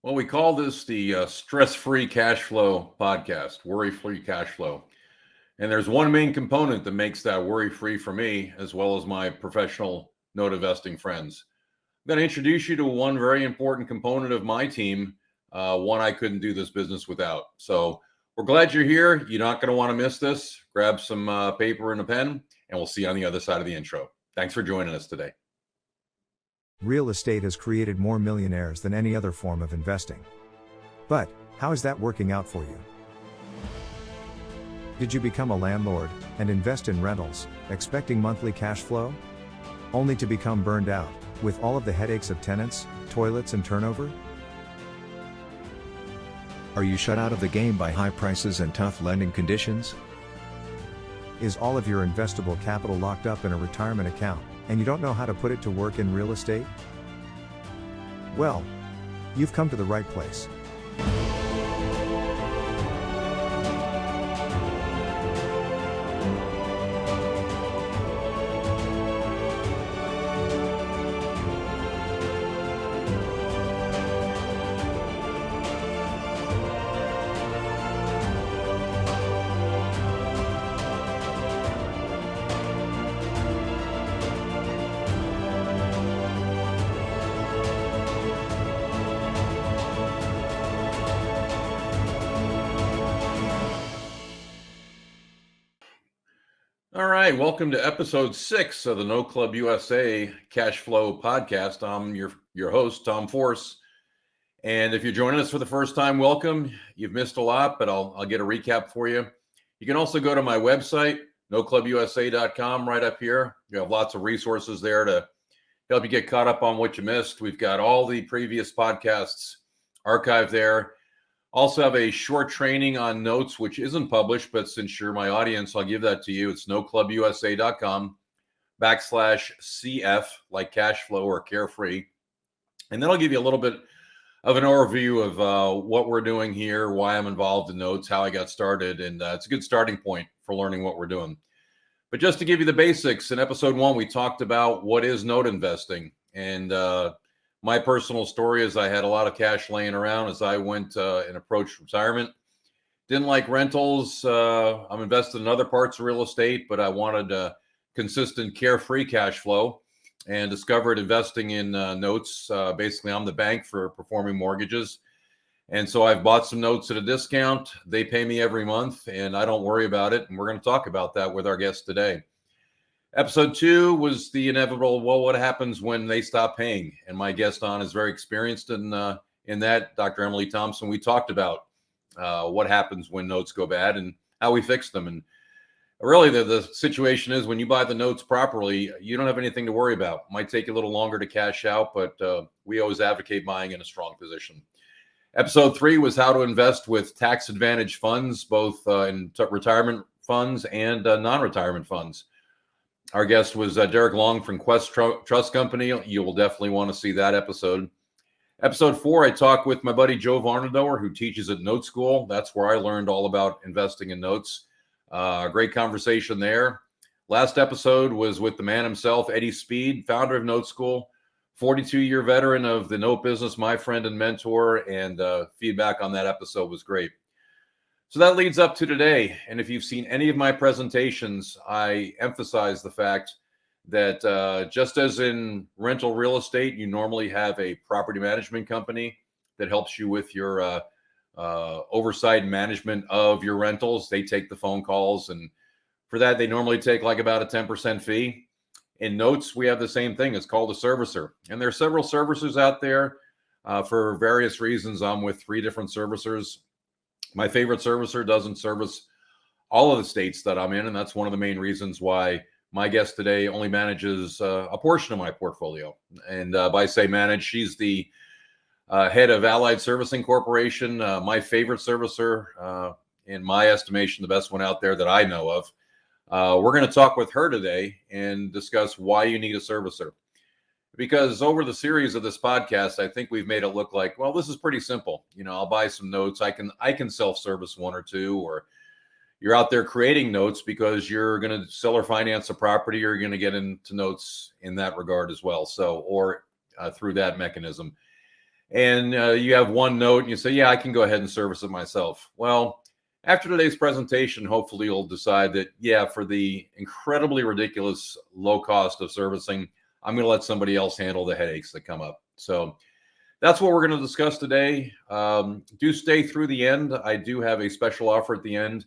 Well, we call this the stress-free cash flow podcast, worry-free cash flow. And there's one main component that makes that worry-free for me, as well as my professional note investing friends. I'm going to introduce you to one very important component of my team, one I couldn't do this business without. So we're glad you're here. You're not going to want to miss this. Grab some paper and a pen, and we'll see you on the other side of the intro. Thanks for joining us today. Real estate has created more millionaires than any other form of investing. But, how is that working out for you? Did you become a landlord and invest in rentals, expecting monthly cash flow? Only to become burned out, with all of the headaches of tenants, toilets and turnover? Are you shut out of the game by high prices and tough lending conditions? Is all of your investable capital locked up in a retirement account, and you don't know how to put it to work in real estate? Well, you've come to the right place. All right, welcome to episode 6 of the No Club USA Cash Flow Podcast. I'm your host, Tom Force. And if you're joining us for the first time, welcome. You've missed a lot, but I'll get a recap for you. You can also go to my website, noclubusa.com, right up here. You have lots of resources there to help you get caught up on what you missed. We've got all the previous podcasts archived there. Also have a short training on notes, which isn't published, but since you're my audience, I'll give that to you. It's noclubusa.com/CF, like cash flow or carefree. And then I'll give you a little bit of an overview of what we're doing here, why I'm involved in notes, how I got started. And it's a good starting point for learning what we're doing. But just to give you the basics, in episode 1, we talked about what is note investing. And my personal story is I had a lot of cash laying around as I went and approached retirement. Didn't like rentals. I'm invested in other parts of real estate, but I wanted consistent carefree cash flow and discovered investing in notes. Basically, I'm the bank for performing mortgages. And so I've bought some notes at a discount. They pay me every month and I don't worry about it. And we're going to talk about that with our guest today. Episode 2 was the inevitable, well, what happens when they stop paying? And my guest on is very experienced in that, Dr. Emily Thompson. We talked about what happens when notes go bad and how we fix them. And really, the situation is when you buy the notes properly, you don't have anything to worry about. It might take a little longer to cash out, but we always advocate buying in a strong position. Episode 3 was how to invest with tax advantage funds, both in retirement funds and non-retirement funds. Our guest was Derek Long from Quest Trust Company. You will definitely want to see that episode. Episode 4, I talked with my buddy Joe Varnadoer, who teaches at Note School. That's where I learned all about investing in notes. Great conversation there. Last episode was with the man himself, Eddie Speed, founder of Note School, 42-year veteran of the note business, my friend and mentor, and feedback on that episode was great. So that leads up to today. And if you've seen any of my presentations, I emphasize the fact that just as in rental real estate, you normally have a property management company that helps you with your oversight and management of your rentals. They take the phone calls. And for that, they normally take like about a 10% fee. In notes, we have the same thing. It's called a servicer. And there are several servicers out there for various reasons. I'm with 3 different servicers. My favorite servicer doesn't service all of the states that I'm in, and that's one of the main reasons why my guest today only manages a portion of my portfolio. And by say manage, she's the head of Allied Servicing Corporation, my favorite servicer, in my estimation, the best one out there that I know of. We're going to talk with her today and discuss why you need a servicer. Because over the series of this podcast, I think we've made it look like, well, this is pretty simple. You know, I'll buy some notes. I can self-service 1 or 2, or you're out there creating notes because you're going to sell or finance a property, or you're going to get into notes in that regard as well. So, or through that mechanism. and you have one note and you say, yeah, I can go ahead and service it myself. Well, after today's presentation, hopefully you'll decide that, yeah, for the incredibly ridiculous low cost of servicing, I'm going to let somebody else handle the headaches that come up. So that's what we're going to discuss today. Do stay through the end. I do have a special offer at the end.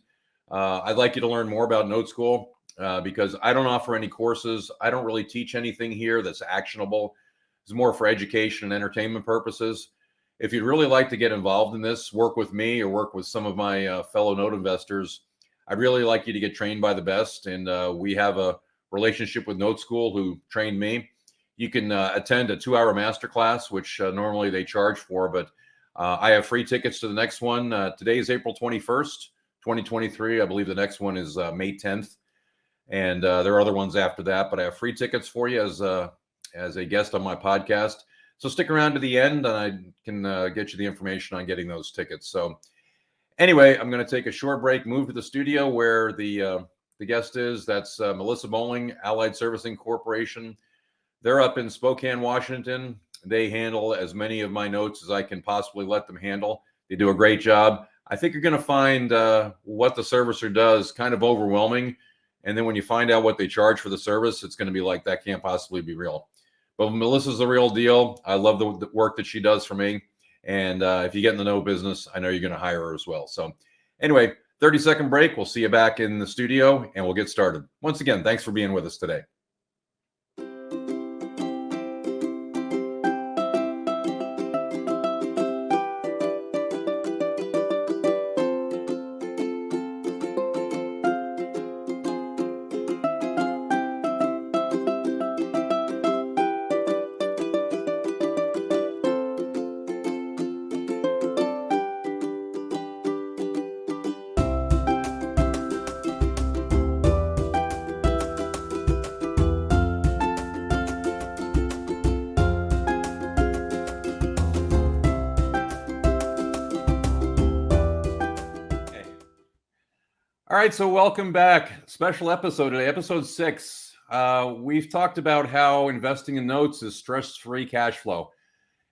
I'd like you to learn more about Note School because I don't offer any courses. I don't really teach anything here that's actionable. It's more for education and entertainment purposes. If you'd really like to get involved in this, work with me or work with some of my fellow note investors, I'd really like you to get trained by the best. And we have a relationship with Note School who trained me. You can attend a 2-hour masterclass, which normally they charge for, but I have free tickets to the next one. Today is April 21st, 2023. I believe the next one is May 10th. And there are other ones after that, but I have free tickets for you as a guest on my podcast. So stick around to the end and I can get you the information on getting those tickets. So anyway, I'm going to take a short break, move to the studio where the guest is. That's Melissa Bolling, Allied Servicing Corporation. They're up in Spokane, Washington. They handle as many of my notes as I can possibly let them handle. They do a great job. I think you're going to find what the servicer does kind of overwhelming. And then when you find out what they charge for the service, it's going to be like, that can't possibly be real. But Melissa's the real deal. I love the work that she does for me. And if you get in the note business, I know you're going to hire her as well. So anyway, 30-second break. We'll see you back in the studio and we'll get started. Once again, thanks for being with us today. All right, so welcome back. Special episode today, episode 6. We've talked about how investing in notes is stress-free cash flow.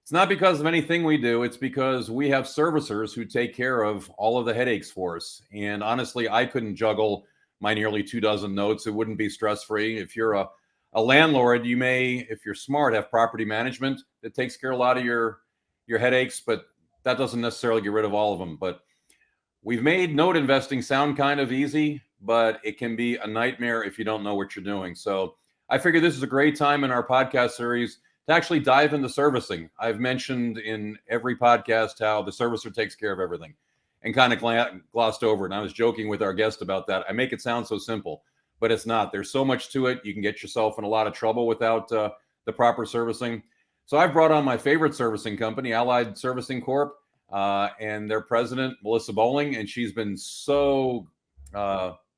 It's not because of anything we do. It's because we have servicers who take care of all of the headaches for us. And honestly, I couldn't juggle my nearly 24 notes. It wouldn't be stress-free. If you're a landlord, you may, if you're smart, have property management that takes care of a lot of your headaches, but that doesn't necessarily get rid of all of them. But we've made note investing sound kind of easy, but it can be a nightmare if you don't know what you're doing. So I figure this is a great time in our podcast series to actually dive into servicing. I've mentioned in every podcast how the servicer takes care of everything and kind of glossed over it. And I was joking with our guest about that. I make it sound so simple, but it's not. There's so much to it. You can get yourself in a lot of trouble without the proper servicing. So I've brought on my favorite servicing company, Allied Servicing Corp., and their president, Melissa Bolling, and she's been so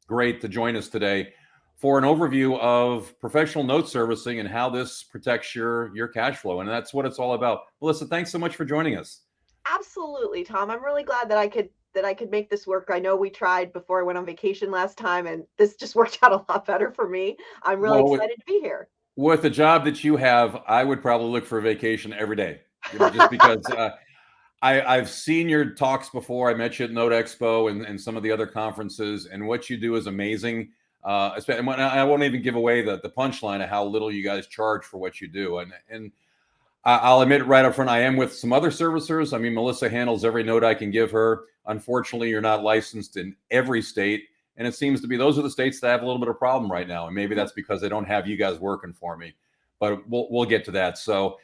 great to join us today for an overview of professional note servicing and how this protects your cash flow. And that's what it's all about. Melissa, thanks so much for joining us. Absolutely, Tom. I'm really glad that I could make this work. I know we tried before I went on vacation last time, and this just worked out a lot better for me. I'm really excited to be here. With the job that you have, I would probably look for a vacation every day, just because I've seen your talks before. I met you at Note Expo and some of the other conferences, and what you do is amazing. And I won't even give away the punchline of how little you guys charge for what you do. And I'll admit right up front, I am with some other servicers. I mean, Melissa handles every note I can give her. Unfortunately, you're not licensed in every state. And it seems to be those are the states that have a little bit of problem right now. And maybe that's because they don't have you guys working for me. But we'll get to that. So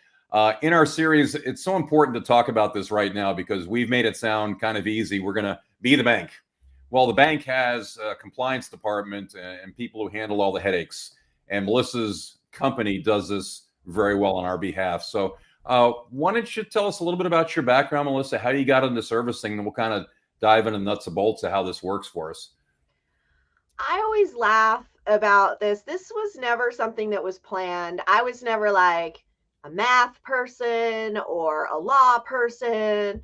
in our series, it's so important to talk about this right now because we've made it sound kind of easy. We're going to be the bank. Well, the bank has a compliance department and people who handle all the headaches. And Melissa's company does this very well on our behalf. So why don't you tell us a little bit about your background, Melissa, how you got into servicing, and we'll kind of dive into nuts and bolts of how this works for us. I always laugh about this. This was never something that was planned. I was never like a math person or a law person.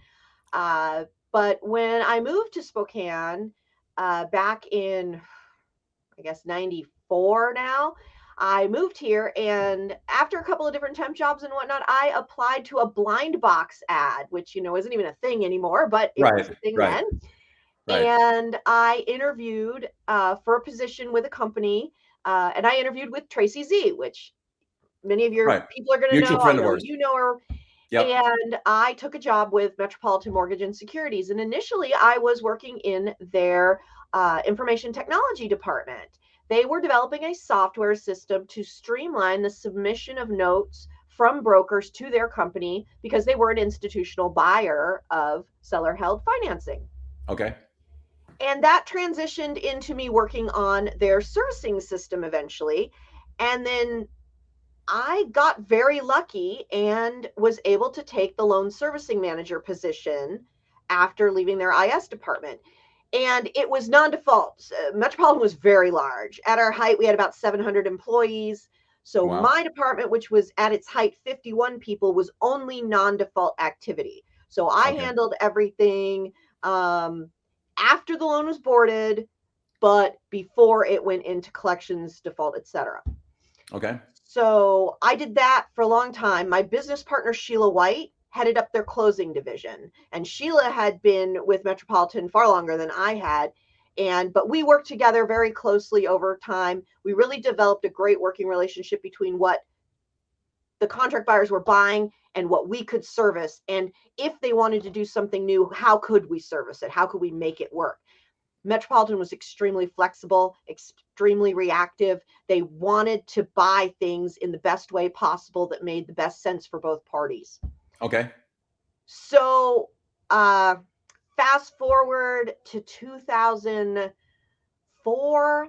But when I moved to Spokane back in, I guess, 94 now, I moved here, and after a couple of different temp jobs and whatnot, I applied to a blind box ad, which, isn't even a thing anymore, but it was Right. a thing Right. then. Right. And I interviewed for a position with a company, and I interviewed with Tracy Z, which many of your Right. people are going to Mutual know. I friend of know ours. you know her. Yep. And I took a job with Metropolitan Mortgage and Securities. And initially, I was working in their information technology department. They were developing a software system to streamline the submission of notes from brokers to their company because they were an institutional buyer of seller held financing. Okay. And that transitioned into me working on their servicing system eventually. And then I got very lucky and was able to take the loan servicing manager position after leaving their IS department. And it was non default. Metropolitan was very large. At our height, we had about 700 employees. So Wow. my department, which was at its height 51 people, was only non default activity. So I Okay. handled everything after the loan was boarded, but before it went into collections, default, etc. Okay. So I did that for a long time. My business partner, Sheila White, headed up their closing division. And Sheila had been with Metropolitan far longer than I had. But we worked together very closely over time. We really developed a great working relationship between what the contract buyers were buying and what we could service. And if they wanted to do something new, how could we service it? How could we make it work? Metropolitan was extremely flexible, extremely reactive. They wanted to buy things in the best way possible that made the best sense for both parties. Okay. So, fast forward to 2004,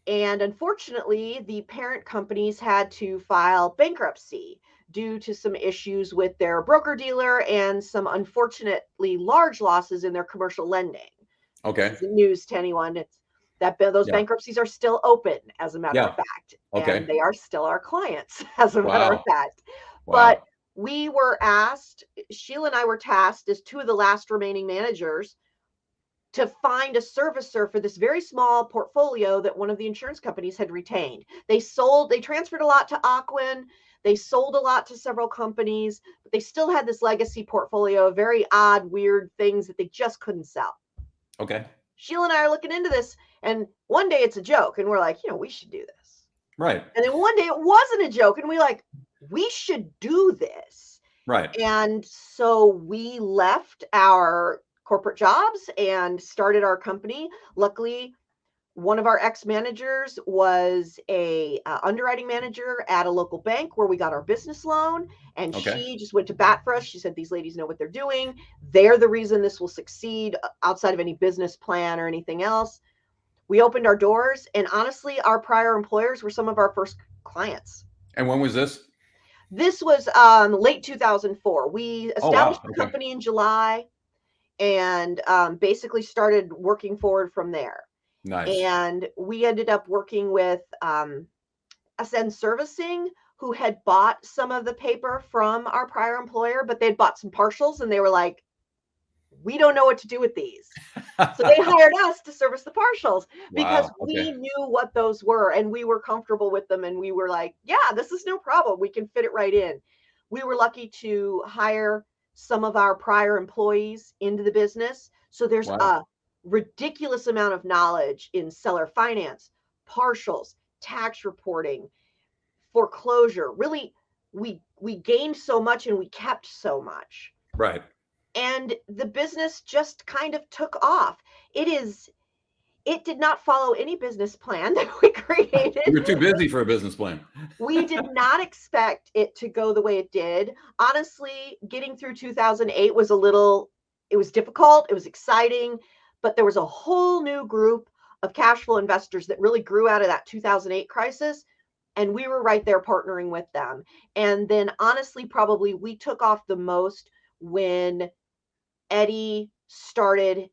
and unfortunately, the parent companies had to file bankruptcy due to some issues with their broker dealer and some unfortunately large losses in their commercial lending. Okay. This isn't news to anyone. It's that those Yeah. bankruptcies are still open, as a matter of Yeah. fact, and Okay. they are still our clients, as a matter of Wow. fact. But Wow. we were asked, Sheila and I were tasked as two of the last remaining managers to find a servicer for this very small portfolio that one of the insurance companies had retained. They transferred a lot to Aquin. They sold a lot to several companies, but they still had this legacy portfolio of very odd, weird things that they just couldn't sell. Okay. Sheila and I are looking into this, and one day it's a joke, and we're like, we should do this. Right. And then one day it wasn't a joke, and we should do this. Right. And so we left our corporate jobs and started our company. Luckily, one of our ex-managers was a underwriting manager at a local bank where we got our business loan, and Okay. she just went to bat for us. She said, these ladies know what they're doing. They're the reason this will succeed outside of any business plan or anything else. We opened our doors, and honestly, our prior employers were some of our first clients. And when was this? This was late 2004. We Oh, wow. established the Okay. company in July and basically started working forward from there. Nice. And we ended up working with Ascend Servicing, who had bought some of the paper from our prior employer, but they'd bought some partials, and they were like, we don't know what to do with these. So they hired us to service the partials because Wow. we Okay. knew what those were and we were comfortable with them. And we were like, yeah, this is no problem. We can fit it right in. We were lucky to hire some of our prior employees into the business. So there's Wow. a ridiculous amount of knowledge in seller finance, partials, tax reporting, foreclosure. Really, we gained so much and we kept so much. Right. And the business just kind of took off. It did not follow any business plan that we created. You were too busy for a business plan. We did not expect it to go the way it did. Honestly, getting through 2008 was it was difficult, it was exciting, but there was a whole new group of cash flow investors that really grew out of that 2008 crisis, and we were right there partnering with them. And then honestly, probably we took off the most when Eddie started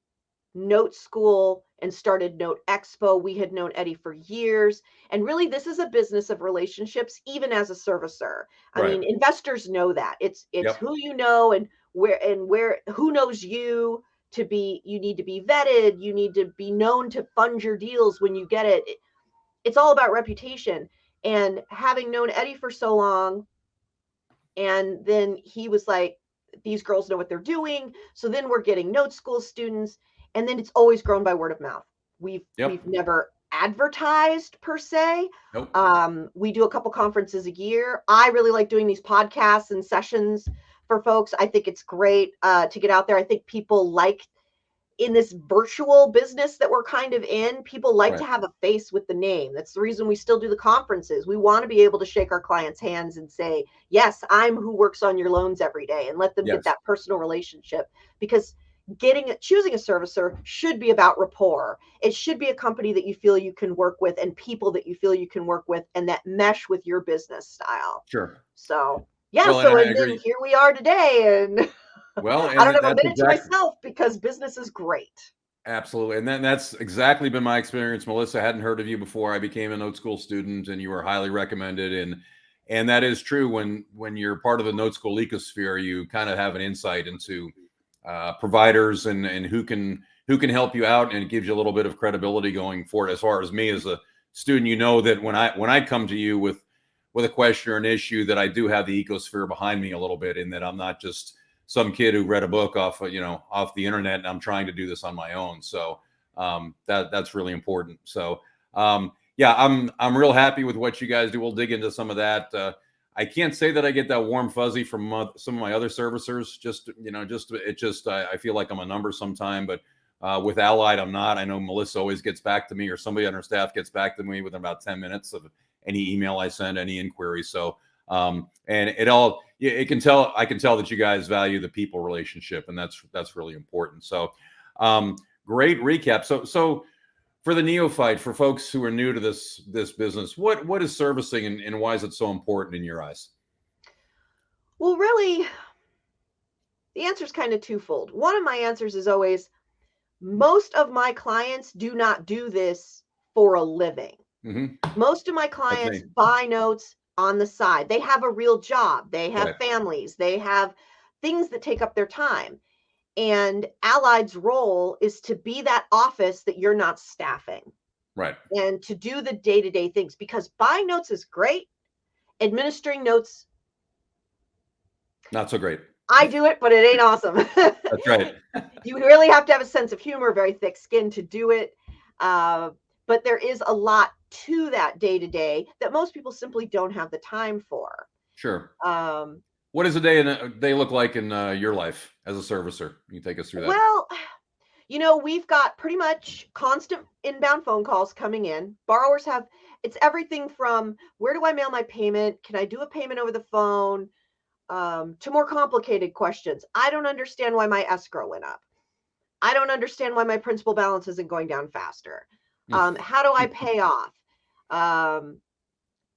Note School and started Note Expo. We had known Eddie for years. And really, this is a business of relationships, even as a servicer. I Right. mean, investors know that. It's Yep. who you know and where who knows you you need to be vetted. You need to be known to fund your deals when you get it. It's all about reputation. And having known Eddie for so long, and then he was like, these girls know what they're doing. So then we're getting note school students, and then it's always grown by word of mouth. We've Yep. never advertised per se. Nope. We do a couple conferences a year. I really like doing these podcasts and sessions for folks. I think it's great to get out there. I think people like, in this virtual business that we're kind of in, people like Right. to have a face with the name. That's the reason we still do the conferences. We want to be able to shake our clients' hands and say, yes, I'm who works on your loans every day, and let them get Yes. that personal relationship. Because choosing a servicer should be about rapport. It should be a company that you feel you can work with, and people that you feel you can work with, and that mesh with your business style. Sure. So yeah, Well, and I and then agree. here we are today, and Well, I and don't have a that's minute to exactly. myself because business is great. Absolutely. And then that's exactly been my experience. Melissa, hadn't heard of you before. I became a note school student and you were highly recommended. And that is true. When you're part of the note school ecosphere, you kind of have an insight into providers and who can help you out, and it gives you a little bit of credibility going forward. As far as me as a student, you know that when I come to you with a question or an issue, that I do have the ecosphere behind me a little bit, in that I'm not just some kid who read a book off the internet, and I'm trying to do this on my own. So that's really important. So yeah, I'm real happy with what you guys do. We'll dig into some of that. I can't say that I get that warm fuzzy from some of my other servicers. I feel like I'm a number sometime, but with Allied, I'm not. I know Melissa always gets back to me, or somebody on her staff gets back to me within about 10 minutes of any email I send, any inquiry. So and I can tell that you guys value the people relationship, and that's really important. So great recap. So for the neophyte, for folks who are new to this business, what is servicing, and why is it so important in your eyes? Well, really, the answer is kind of twofold. One of my answers is always, most of my clients do not do this for a living. Mm-hmm. Most of my That's clients me. buy notes on the side. They have a real job, they have Right. families, they have things that take up their time. And Allied's role is to be that office that you're not staffing, Right. and to do the day to day things, because buying notes is great. Administering notes, Not so great. I do it, but it ain't awesome. That's right. You really have to have a sense of humor, very thick skin to do it. But there is a lot to that day to day that most people simply don't have the time for. Sure. Um, What does a day look like in your life as a servicer? Can you take us through that? well, we've got pretty much constant inbound phone calls coming in. Borrowers have, it's everything from, where do I mail my payment? Can I do a payment over the phone? To more complicated questions. I don't understand why my escrow went up. I don't understand why my principal balance isn't going down faster. How do I pay off? Um,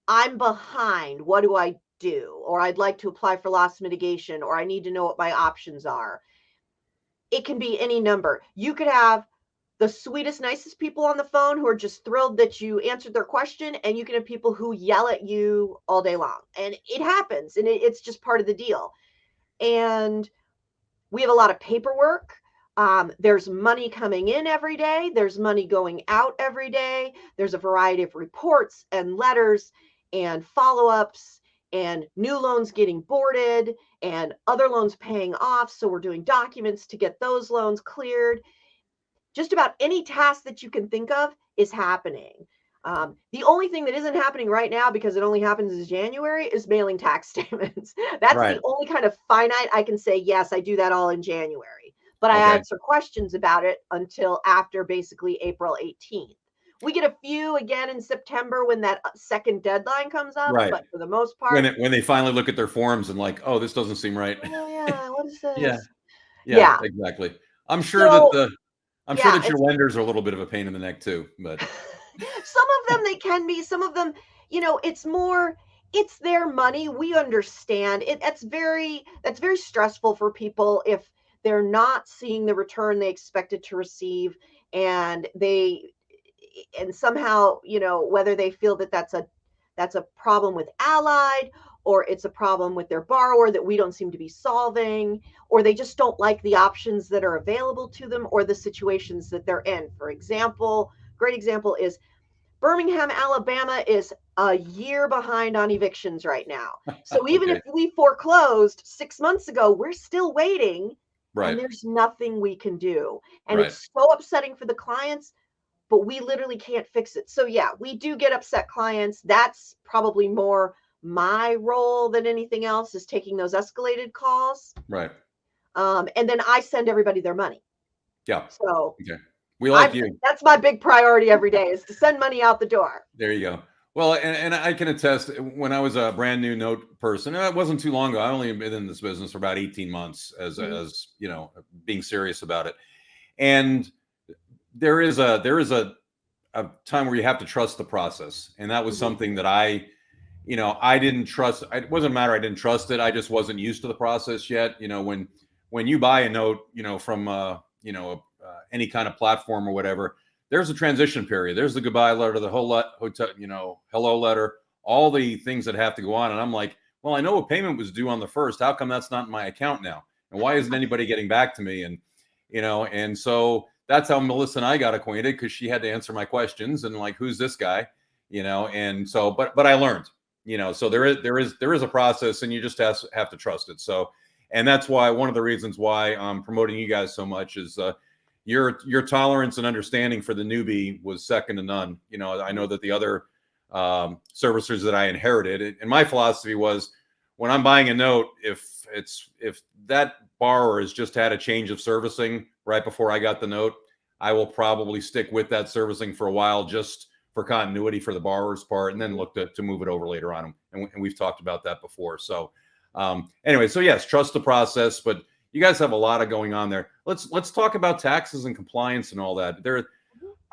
I'm behind. What do I do? Or I'd like to apply for loss mitigation, or I need to know what my options are. It can be any number. You could have the sweetest, nicest people on the phone who are just thrilled that you answered their question, and you can have people who yell at you all day long. And it happens, and it's just part of the deal. And we have a lot of paperwork. There's money coming in every day. There's money going out every day. There's a variety of reports and letters and follow-ups and new loans getting boarded and other loans paying off. So we're doing documents to get those loans cleared. Just about any task that you can think of is happening. The only thing that isn't happening right now, because it only happens in January, is mailing tax statements. That's Right. the only kind of finite I can say, yes, I do that all in January. But I Okay. answer questions about it until after basically April 18th. We get a few again in September when that second deadline comes up, Right. but for the most When part, when they finally look at their forms and like, oh, this doesn't seem right. oh yeah, what is Yeah. this? Yeah. Yeah. Exactly. I'm sure that So the I'm sure yeah, that your lenders are a little bit of a pain in the neck too. But some of them they can be, some of them, it's more, it's their money. We understand it. That's very stressful for people if they're not seeing the return they expected to receive, and somehow, whether they feel that that's a problem with Allied, or it's a problem with their borrower that we don't seem to be solving, or they just don't like the options that are available to them or the situations that they're in. For example, great example is Birmingham, Alabama is a year behind on evictions right now. So even Okay. if we foreclosed 6 months ago, we're still waiting and Right. there's nothing we can do. And Right. it's so upsetting for the clients, but we literally can't fix it. So yeah, we do get upset clients. That's probably more my role than anything else, is taking those escalated calls. Right. And then I send everybody their money. Yeah. So Okay. We like you. that's my big priority every day, is to send money out the door. There you go. Well, and I can attest, when I was a brand new note person, it wasn't too long ago. I only been in this business for about 18 months Mhm. as you know, being serious about it. And there is a time where you have to trust the process. And that was Mhm. something that I didn't trust. It wasn't a matter I didn't trust it. I just wasn't used to the process yet. When you buy a note, from any kind of platform or whatever, there's a transition period. There's the goodbye letter, the whole hotel, hello letter, all the things that have to go on. And I'm like, well, I know a payment was due on the first. How come that's not in my account now? And why isn't anybody getting back to me? And so that's how Melissa and I got acquainted, because she had to answer my questions and like, who's this guy? And so, but I learned, so there is a process, and you just have to trust it. So, and that's why one of the reasons why I'm promoting you guys so much is your tolerance and understanding for the newbie was second to none. I know that the other servicers that I inherited, and my philosophy was, when I'm buying a note, if that borrower has just had a change of servicing right before I got the note, I will probably stick with that servicing for a while, just for continuity for the borrower's part, and then look to move it over later on. And we've talked about that before. So anyway, so yes, trust the process, but you guys have a lot of going on there. Let's talk about taxes and compliance and all that.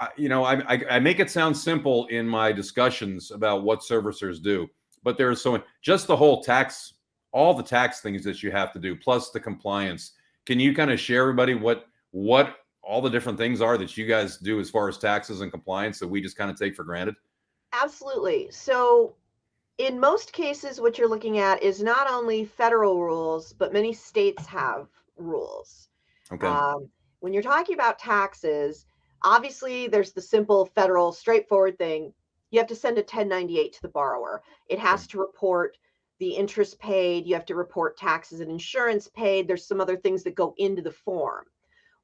I make it sound simple in my discussions about what servicers do, but there's just the whole tax, all the tax things that you have to do, plus the compliance. Can you kind of share everybody what all the different things are that you guys do as far as taxes and compliance that we just kind of take for granted? Absolutely. So in most cases, what you're looking at is not only federal rules, but many states have rules. Okay. Um, when you're talking about taxes, obviously there's the simple federal straightforward thing. You have to send a 1098 to the borrower. It Okay. has to report the interest paid. You have to report taxes and insurance paid. There's some other things that go into the form.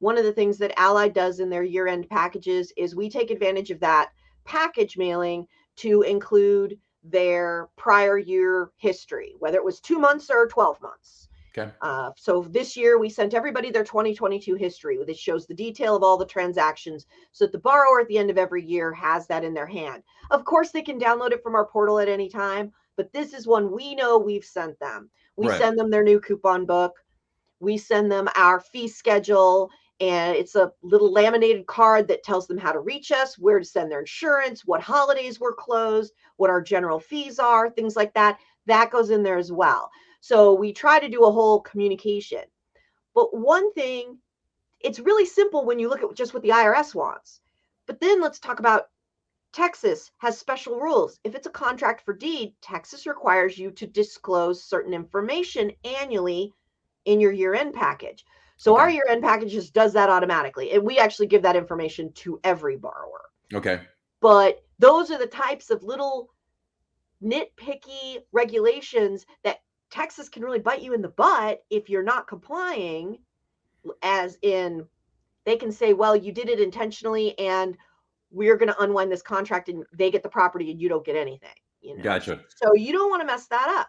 One of the things that Allied does in their year-end packages is we take advantage of that package mailing to include their prior year history, whether it was 2 months or 12 months. Okay. So this year we sent everybody their 2022 history. This shows the detail of all the transactions, so that the borrower at the end of every year has that in their hand. Of course, they can download it from our portal at any time, but this is one we know we've sent them. We Right. send them their new coupon book. We send them our fee schedule, and it's a little laminated card that tells them how to reach us, where to send their insurance, what holidays we're closed, what our general fees are, things like that. That goes in there as well. So we try to do a whole communication. But one thing, it's really simple when you look at just what the IRS wants. But then let's talk about Texas has special rules. If it's a contract for deed, Texas requires you to disclose certain information annually in your year-end package. So our Okay. year-end package just does that automatically. And we actually give that information to every borrower. Okay. But those are the types of little nitpicky regulations that Texas can really bite you in the butt if you're not complying, as in they can say, well, you did it intentionally and we're going to unwind this contract and they get the property and you don't get anything. Gotcha. So you don't want to mess that up.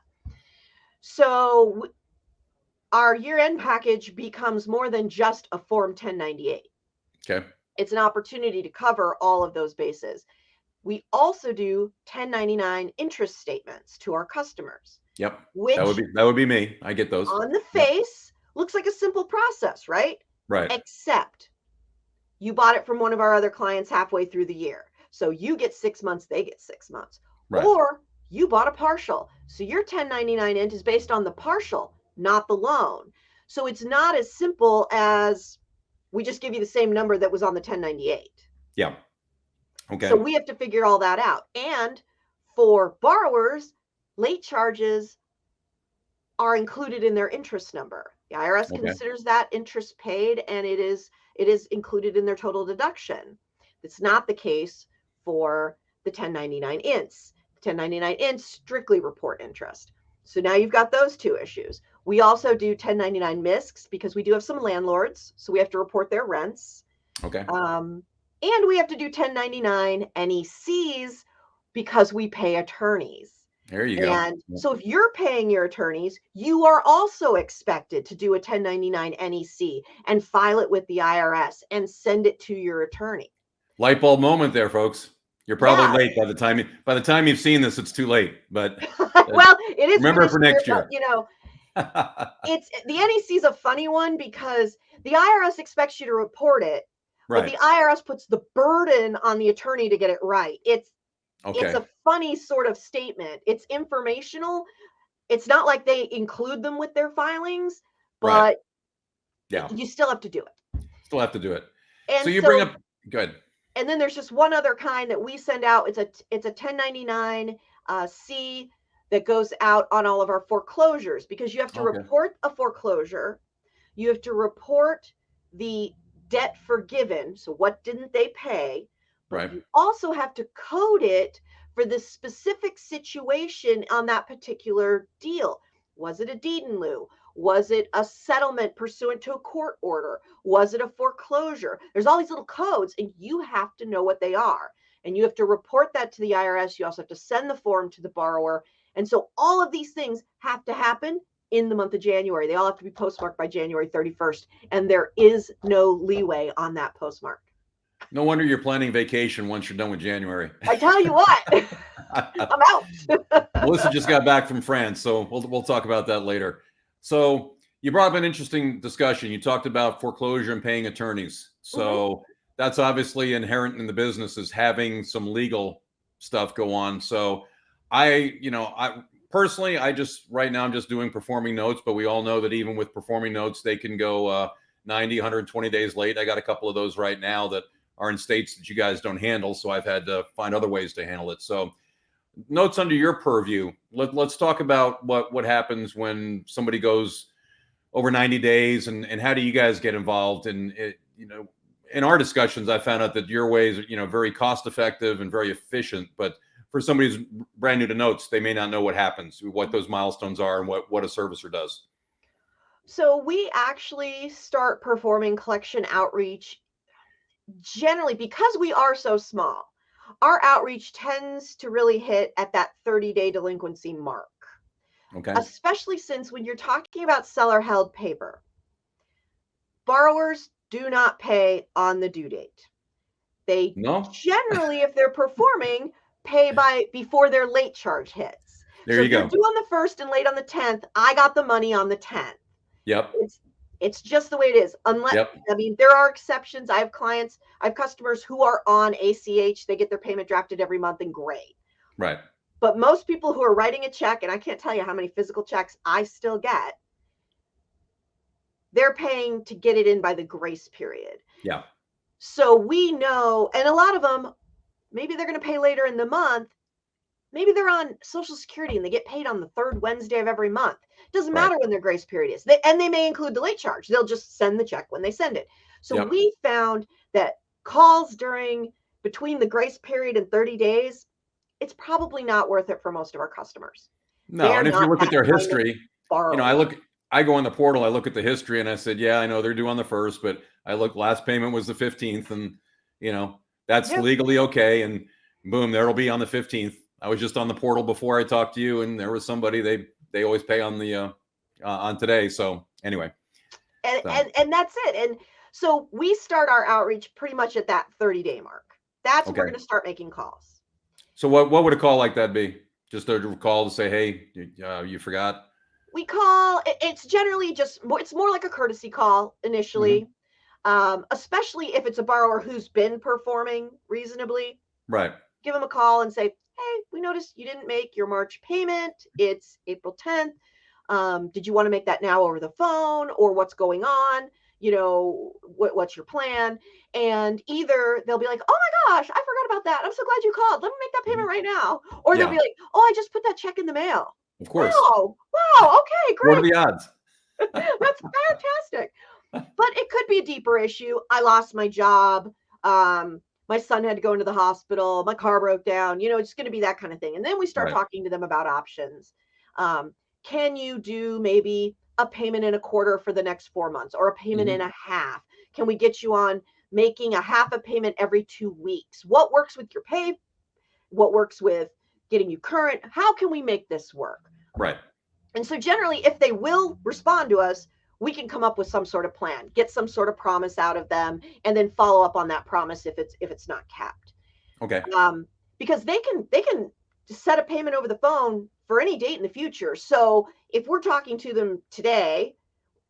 So our year-end package becomes more than just a Form 1098. Okay. It's an opportunity to cover all of those bases. We also do 1099 interest statements to our customers, Yep. which That would be me. I get those. on the Yep. face looks like a simple process, right? Right. Except you bought it from one of our other clients halfway through the year. So you get 6 months, they get 6 months. Right. Or you bought a partial. So your 1099 int is based on the partial, not the loan. So it's not as simple as we just give you the same number that was on the 1098. Yeah. Okay. So we have to figure all that out. And for borrowers, late charges are included in their interest number. The IRS Okay. considers that interest paid, and it is included in their total deduction. It's not the case for the 1099 ints. The 1099 ints strictly report interest. So now you've got those two issues. We also do 1099 MISCs because we do have some landlords, so we have to report their rents. Okay. And we have to do 1099 NECs because we pay attorneys. There you go. And so if you're paying your attorneys, you are also expected to do a 1099 NEC and file it with the IRS and send it to your attorney. Light bulb moment there, folks. You're probably late by the time you've seen this, it's too late. But well, it is. Remember for next year. You know, it's the NEC is a funny one because the IRS expects you to report it, but the IRS puts the burden on the attorney to get it right. It's a funny sort of statement. It's informational. It's not like they include them with their filings, but you still have to do it. Still have to do it. And so you bring up good. And then there's just one other kind that we send out. It's a 1099 C that goes out on all of our foreclosures because you have to report a foreclosure. You have to report the debt forgiven. So what didn't they pay? But you also have to code it for the specific situation on that particular deal. Was it a deed in lieu? Was it a settlement pursuant to a court order? Was it a foreclosure? There's all these little codes and you have to know what they are. And you have to report that to the IRS. You also have to send the form to the borrower. And so all of these things have to happen in the month of January. They all have to be postmarked by January 31st. And there is no leeway on that postmark. No wonder you're planning vacation once you're done with January. I tell you what, I'm out. Melissa just got back from France, so we'll talk about that later. So you brought up an interesting discussion. You talked about foreclosure and paying attorneys. So that's obviously inherent in the business is having some legal stuff go on. So I personally, right now I'm just doing performing notes, but we all know that even with performing notes, they can go 90, 120 days late. I got a couple of those right now that are in states that you guys don't handle. So I've had to find other ways to handle it. So notes under your purview. Let's talk about what happens when somebody goes over 90 days and how do you guys get involved in it? In our discussions, I found out that your ways are, very cost effective and very efficient, but for somebody who's brand new to notes, they may not know what happens, what those milestones are and what a servicer does. So we actually start performing collection outreach generally because we are so small. Our outreach tends to really hit at that 30-day delinquency mark. Okay. Especially since when you're talking about seller-held paper, borrowers do not pay on the due date. They generally, if they're performing, pay before their late charge hits. There you go. If you're due on the 1st and late on the 10th, I got the money on the 10th. Yep. It's just the way it is. Unless, I mean, there are exceptions. I have customers who are on ACH. They get their payment drafted every month and great. Right. But most people who are writing a check, and I can't tell you how many physical checks I still get, they're paying to get it in by the grace period. Yeah. So we know, and a lot of them, maybe they're going to pay later in the month. Maybe they're on Social Security and they get paid on the 3rd Wednesday of every month. Doesn't matter when their grace period is. They may include the late charge. They'll just send the check when they send it. So we found that calls between the grace period and 30 days, it's probably not worth it for most of our customers. No, and if you look at their history, I go on the portal, I look at the history and I said, yeah, I know they're due on the 1st, but I look, last payment was the 15th and that's legally okay. And boom, there'll be on the 15th. I was just on the portal before I talked to you and there was somebody, they always pay on the, on today. So anyway. And that's it. And so we start our outreach pretty much at that 30-day mark. That's when we're going to start making calls. So what would a call like that be? Just a call to say, hey, you forgot? We call, it's generally it's more like a courtesy call initially, especially if it's a borrower who's been performing reasonably. Right. Give them a call and say, hey, we noticed you didn't make your March payment. It's April 10th. Did you want to make that now over the phone or what's going on? What's your plan? And either they'll be like, oh my gosh, I forgot about that. I'm so glad you called. Let me make that payment right now. Or they'll be like, oh, I just put that check in the mail. Of course. Wow. Okay, great. What are the odds? That's fantastic. But it could be a deeper issue. I lost my job. my son had to go into the hospital, my car broke down, it's going to be that kind of thing. And then we start Right. talking to them about options. Can you do maybe a payment in a quarter for the next 4 months, or a payment in Hmm. a half? Can we get you on making a half a payment every 2 weeks? What works with your pay? What works with getting you current? How can we make this work? Right. And so generally, if they will respond to us, we can come up with some sort of plan, get some sort of promise out of them, and then follow up on that promise if it's not capped. Okay. Because they can set a payment over the phone for any date in the future. So if we're talking to them today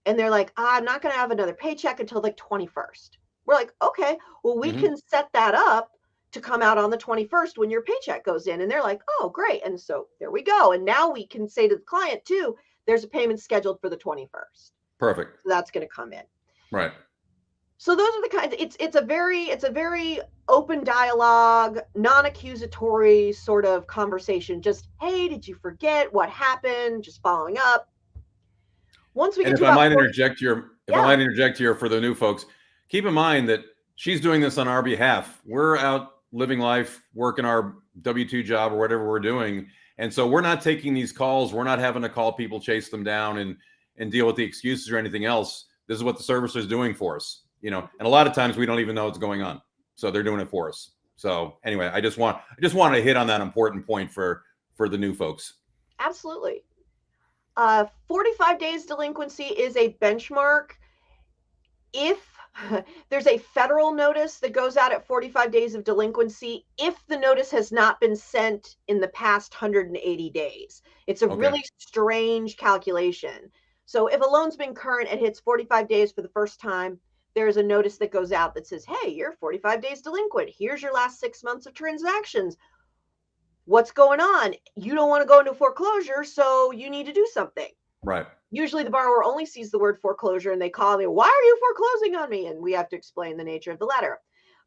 and they're like, I'm not going to have another paycheck until like 21st, we're like, okay, well, we Hmm. can set that up to come out on the 21st when your paycheck goes in. And they're like, oh, great. And so there we go. And now we can say to the client too, there's a payment scheduled for the 21st. Perfect. So that's going to come in. Right. So those are the kinds. It's a very open dialogue, non-accusatory sort of conversation. Just, hey, did you forget what happened? Just following up. Once we And get if to I about might 40, interject here, if I yeah, might interject here for the new folks, keep in mind that she's doing this on our behalf. We're out living life, working our W-2 job or whatever we're doing. And so we're not taking these calls. We're not having to call people, chase them down and deal with the excuses or anything else. This is what the servicer is doing for us, and a lot of times we don't even know what's going on. So they're doing it for us. So anyway, I just wanted to hit on that important point for the new folks. absolutely. 45 days delinquency is a benchmark. If there's a federal notice that goes out at 45 days of delinquency, if the notice has not been sent in the past 180 days. It's a Okay. really strange calculation. So if a loan's been current and hits 45 days for the first time, there's a notice that goes out that says, hey, you're 45 days delinquent. Here's your last 6 months of transactions. What's going on? You don't want to go into foreclosure, so you need to do something. Right. Usually the borrower only sees the word foreclosure and they call me, why are you foreclosing on me? And we have to explain the nature of the letter.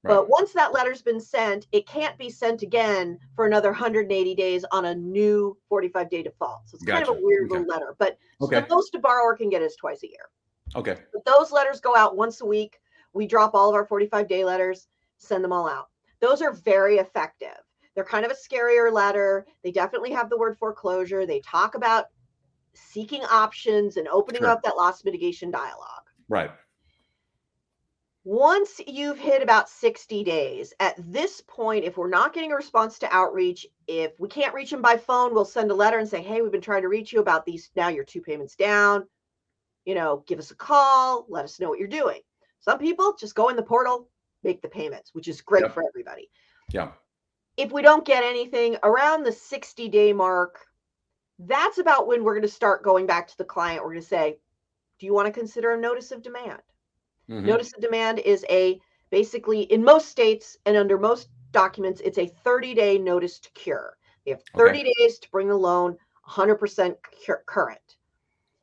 Right. But once that letter's been sent, it can't be sent again for another 180 days on a new 45-day default. So it's kind of Gotcha. a weird Okay. little letter. But so Okay. the most a borrower can get is twice a year. Okay. But those letters go out once a week. We drop all of our 45-day letters, send them all out. Those are very effective. They're kind of a scarier letter. They definitely have the word foreclosure. They talk about seeking options and opening Sure. up that loss mitigation dialogue. Right. Once you've hit about 60 days, at this point, if we're not getting a response to outreach, if we can't reach them by phone, we'll send a letter and say, hey, we've been trying to reach you about these. Now you're 2 payments down. Give us a call. Let us know what you're doing. Some people just go in the portal, make the payments, which is great for everybody. Yeah. If we don't get anything around the 60-day mark, that's about when we're going to start going back to the client. We're going to say, do you want to consider a notice of demand? Mm-hmm. Notice of demand is basically in most states and under most documents, it's a 30-day notice to cure. They have 30 days to bring the loan 100% current.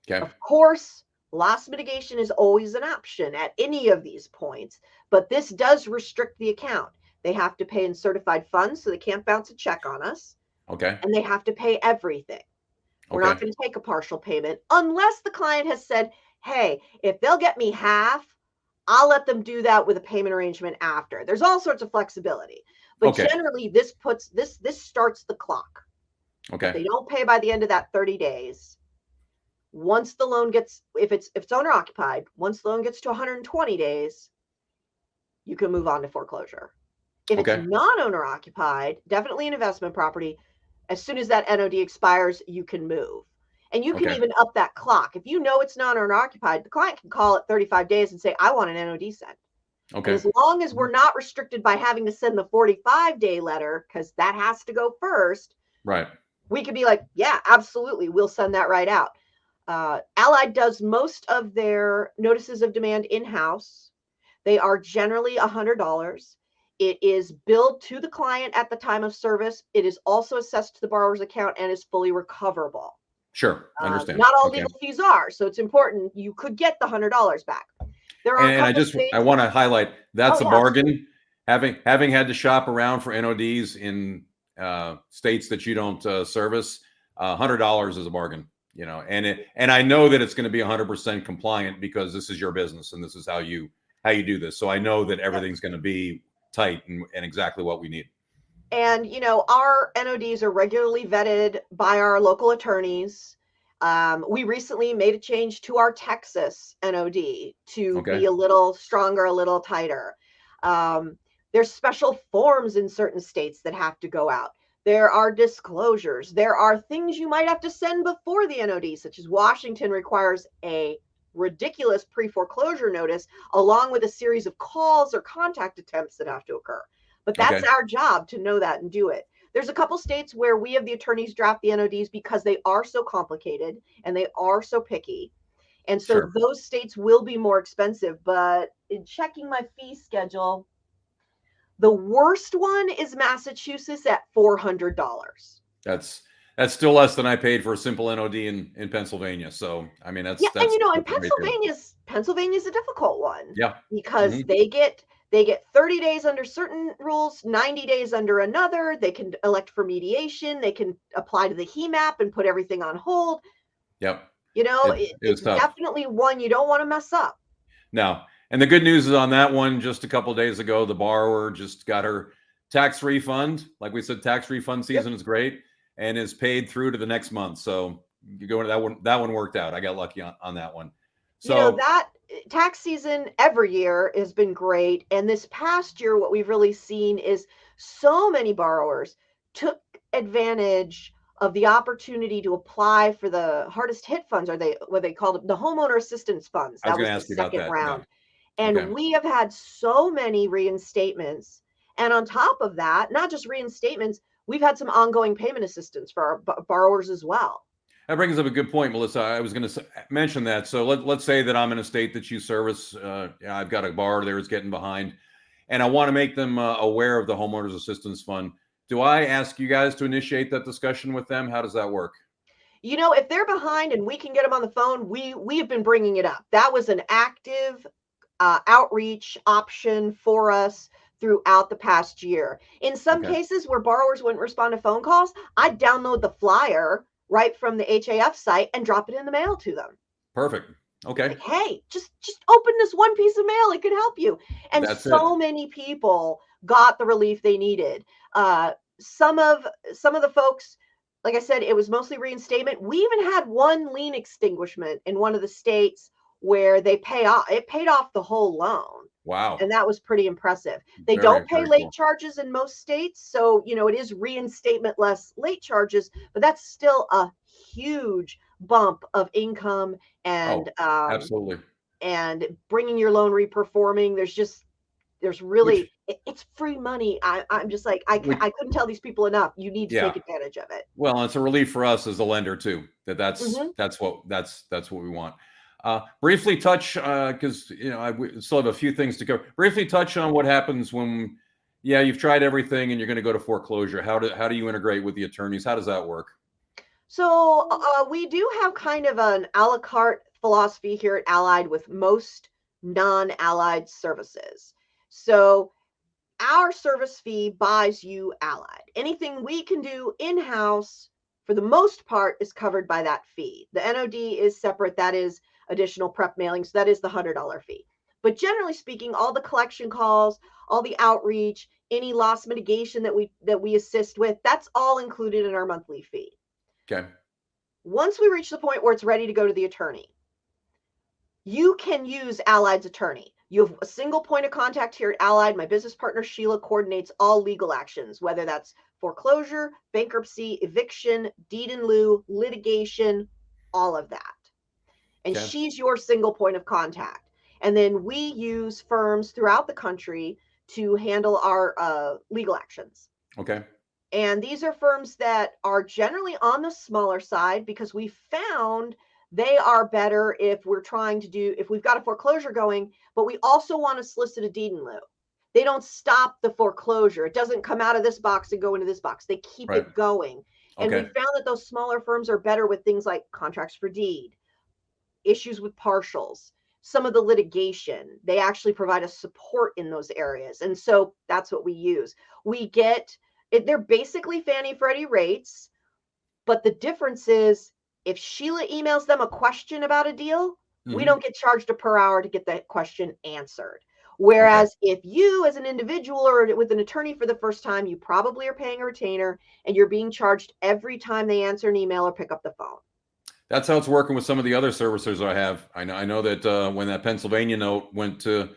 Okay. Of course, loss mitigation is always an option at any of these points, but this does restrict the account. They have to pay in certified funds, so they can't bounce a check on us. Okay. And they have to pay everything. We're not going to take a partial payment unless the client has said, hey, if they'll get me half, I'll let them do that with a payment arrangement after. There's all sorts of flexibility. But generally, this starts the clock. Okay. If they don't pay by the end of that 30 days, once the loan gets, if it's owner occupied, once the loan gets to 120 days, you can move on to foreclosure. If it's non-owner occupied, definitely an investment property, as soon as that NOD expires, you can move. And you can even up that clock. If you know it's non-owner occupied, the client can call at 35 days and say, I want an NOD sent. Okay. And as long as we're not restricted by having to send the 45-day letter, because that has to go first, right? We could be like, yeah, absolutely, we'll send that right out. Allied does most of their notices of demand in-house. They are generally $100. It is billed to the client at the time of service. It is also assessed to the borrower's account and is fully recoverable. Sure, I understand. Not all legal fees are, so it's important. You could get the $100 back. There are I want to highlight that's a bargain. Having had to shop around for NODs in states that you don't service, $100 is a bargain. And I know that it's going to be 100% compliant because this is your business and this is how you do this. So I know that everything's going to be tight and exactly what we need. And, our NODs are regularly vetted by our local attorneys. We recently made a change to our Texas NOD to Okay. be a little stronger, a little tighter. There's special forms in certain states that have to go out. There are disclosures. There are things you might have to send before the NOD, such as Washington requires a ridiculous pre-foreclosure notice along with a series of calls or contact attempts that have to occur. But that's Okay. our job to know that and do it. There's a couple states where we have the attorneys draft the NODs because they are so complicated and they are so picky. And so Sure. those states will be more expensive. But in checking my fee schedule, the worst one is Massachusetts at $400. That's still less than I paid for a simple NOD in Pennsylvania. So I mean Yeah, and that's and a great deal. Pennsylvania's a difficult one Yeah. because they get 30 days under certain rules, 90 days under another. They can elect for mediation. They can apply to the HEMAP and put everything on hold. Yep. It was It's tough. definitely one you don't want to mess up. No. And the good news is on that one, just a couple of days ago, the borrower just got her tax refund. Like we said, tax refund season is great and is paid through to the next month. So you go to that one worked out. I got lucky on that one. So That tax season every year has been great. And this past year, what we've really seen is so many borrowers took advantage of the opportunity to apply for the hardest hit funds, or what they called the homeowner assistance funds. I was That going was to the ask you about second that. Yeah. round. And Okay. we have had so many reinstatements. And on top of that, not just reinstatements, we've had some ongoing payment assistance for our borrowers as well. That brings up a good point, Melissa. I was going to mention that. So let's say that I'm in a state that you service. I've got a borrower there is getting behind, and I want to make them aware of the homeowners assistance fund. Do I ask you guys to initiate that discussion with them? How does that work? If they're behind and we can get them on the phone, we have been bringing it up. That was an active outreach option for us throughout the past year. In some Okay. cases where borrowers wouldn't respond to phone calls, I'd download the flyer right from the HAF site and drop it in the mail to them. Perfect. Okay. Like, hey, just open this one piece of mail. It could help you. And That's it. so many people got the relief they needed. Some of the folks, like I said, it was mostly reinstatement. We even had one lien extinguishment in one of the states where it paid off the whole loan. Wow. And that was pretty impressive. They Very, don't pay very late cool. charges in most states. So, it is reinstatement less late charges, but that's still a huge bump of income and Absolutely. and bringing your loan reperforming. There's Which, really, it's free money. I'm just like, I which, couldn't tell these people enough. You need to yeah. take advantage of it. Well, it's a relief for us as a lender too. That's Mhm. what we want. Briefly touch because we still have a few things to cover. Briefly touch on what happens when, you've tried everything and you're going to go to foreclosure. How do you integrate with the attorneys? How does that work? So we do have kind of an a la carte philosophy here at Allied with most non-Allied services. So our service fee buys you Allied. Anything we can do in-house, for the most part, is covered by that fee. The NOD is separate. That is additional prep mailing. So that is the $100 fee. But generally speaking, all the collection calls, all the outreach, any loss mitigation that we assist with, that's all included in our monthly fee. Okay. Once we reach the point where it's ready to go to the attorney, you can use Allied's attorney. You have a single point of contact here at Allied. My business partner, Sheila, coordinates all legal actions, whether that's foreclosure, bankruptcy, eviction, deed in lieu, litigation, all of that. And Okay. she's your single point of contact. And then we use firms throughout the country to handle our legal actions. Okay. And these are firms that are generally on the smaller side because we found they are better if we've got a foreclosure going, but we also want to solicit a deed in lieu. They don't stop the foreclosure. It doesn't come out of this box and go into this box. They keep Right. it going. And we Okay. found that those smaller firms are better with things like contracts for deed, issues with partials, some of the litigation. They actually provide us support in those areas. And so that's what we use. They're basically Fannie Freddie rates, but the difference is if Sheila emails them a question about a deal, we don't get charged a per hour to get that question answered. Whereas if you, as an individual or with an attorney for the first time, you probably are paying a retainer and you're being charged every time they answer an email or pick up the phone. That's how it's working with some of the other servicers I have. I know that when that Pennsylvania note went to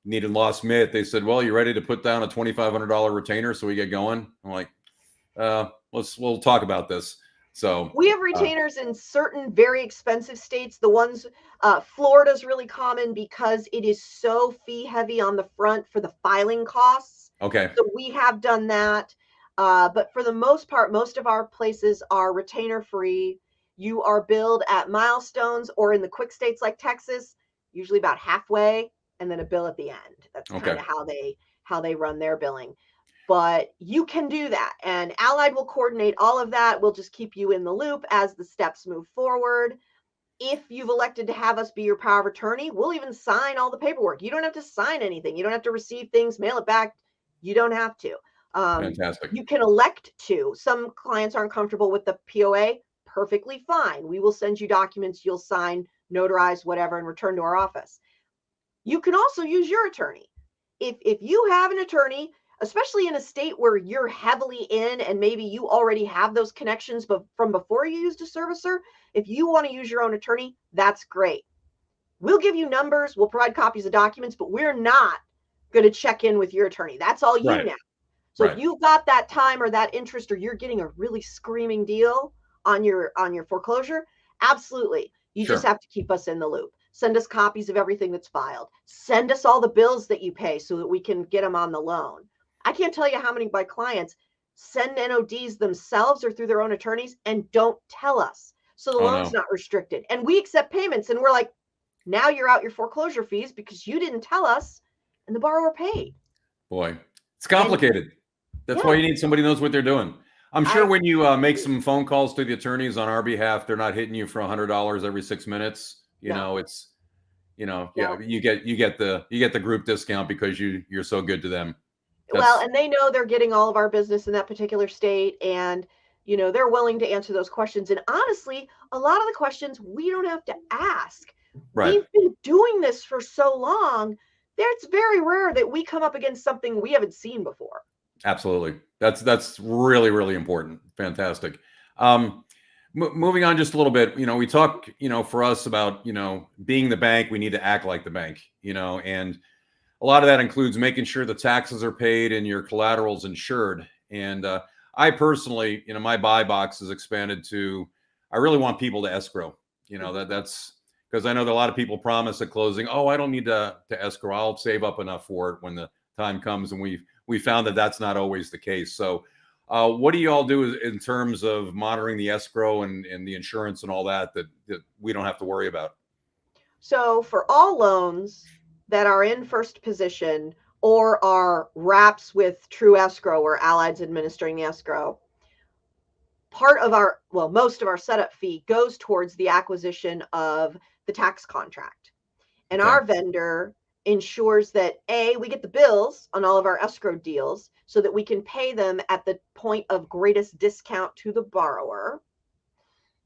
Need and Lost Myth, they said, "Well, you ready to put down a $2,500 retainer so we get going?" I'm like, we'll talk about this. So we have retainers in certain very expensive states. The ones, Florida's really common because it is so fee heavy on the front for the filing costs. okay, So we have done that. But for the most part, most of our places are retainer free. You are billed at milestones, or in the quick states like Texas, usually about halfway, and then a bill at the end. That's kind okay, of how they run their billing. But you can do that, and Allied will coordinate all of that. We'll just keep you in the loop as the steps move forward. If you've elected to have us be your power of attorney, we'll even sign all the paperwork. You don't have to sign anything. You don't have to receive things, mail it back. You don't have to. fantastic. You can elect to. Some clients aren't comfortable with the POA. Perfectly fine. We will send you documents you'll sign, notarize, whatever, and return to our office. You can also use your attorney. If you have an attorney, especially in a state where you're heavily in and maybe you already have those connections but from before you used a servicer, if you want to use your own attorney, that's great. We'll give you numbers, we'll provide copies of documents, but we're not going to check in with your attorney. That's all you Right, now. So if right, you've got that time or that interest, or you're getting a really screaming deal on your foreclosure, absolutely. You just sure. have to keep us in the loop. Send us copies of everything that's filed. Send us all the bills that you pay so that we can get them on the loan. I can't tell you how many of my clients send NODs themselves or through their own attorneys and don't tell us. So the Oh loan's no, not restricted. And we accept payments, and we're like, now you're out your foreclosure fees because you didn't tell us and the borrower paid. boy, it's And complicated. That's why yeah, you need somebody who knows what they're doing. I'm sure I when you make some phone calls to the attorneys on our behalf, they're not hitting you for $100 every 6 minutes. no, It's yeah, no. you get the group discount because you're so good to them. Well, That's and they know they're getting all of our business in that particular state, and they're willing to answer those questions. And honestly, a lot of the questions we don't have to ask. right. We've been doing this for so long that it's very rare that we come up against something we haven't seen before. Absolutely. That's really really important. Fantastic. Um, moving on just a little bit, we talk, for us about, being the bank, we need to act like the bank, and a lot of that includes making sure the taxes are paid and your collateral's insured. And I personally, my buy box has expanded to, I really want people to escrow. That's because I know that a lot of people promise at closing, oh, I don't need to escrow. I'll save up enough for it when the time comes. And we found that that's not always the case. So what do you all do in terms of monitoring the escrow and the insurance and all that we don't have to worry about? So for all loans that are in first position or are wraps with true escrow or Allied's administering the escrow, most of our setup fee goes towards the acquisition of the tax contract. And Okay. our vendor ensures that we get the bills on all of our escrow deals so that we can pay them at the point of greatest discount to the borrower,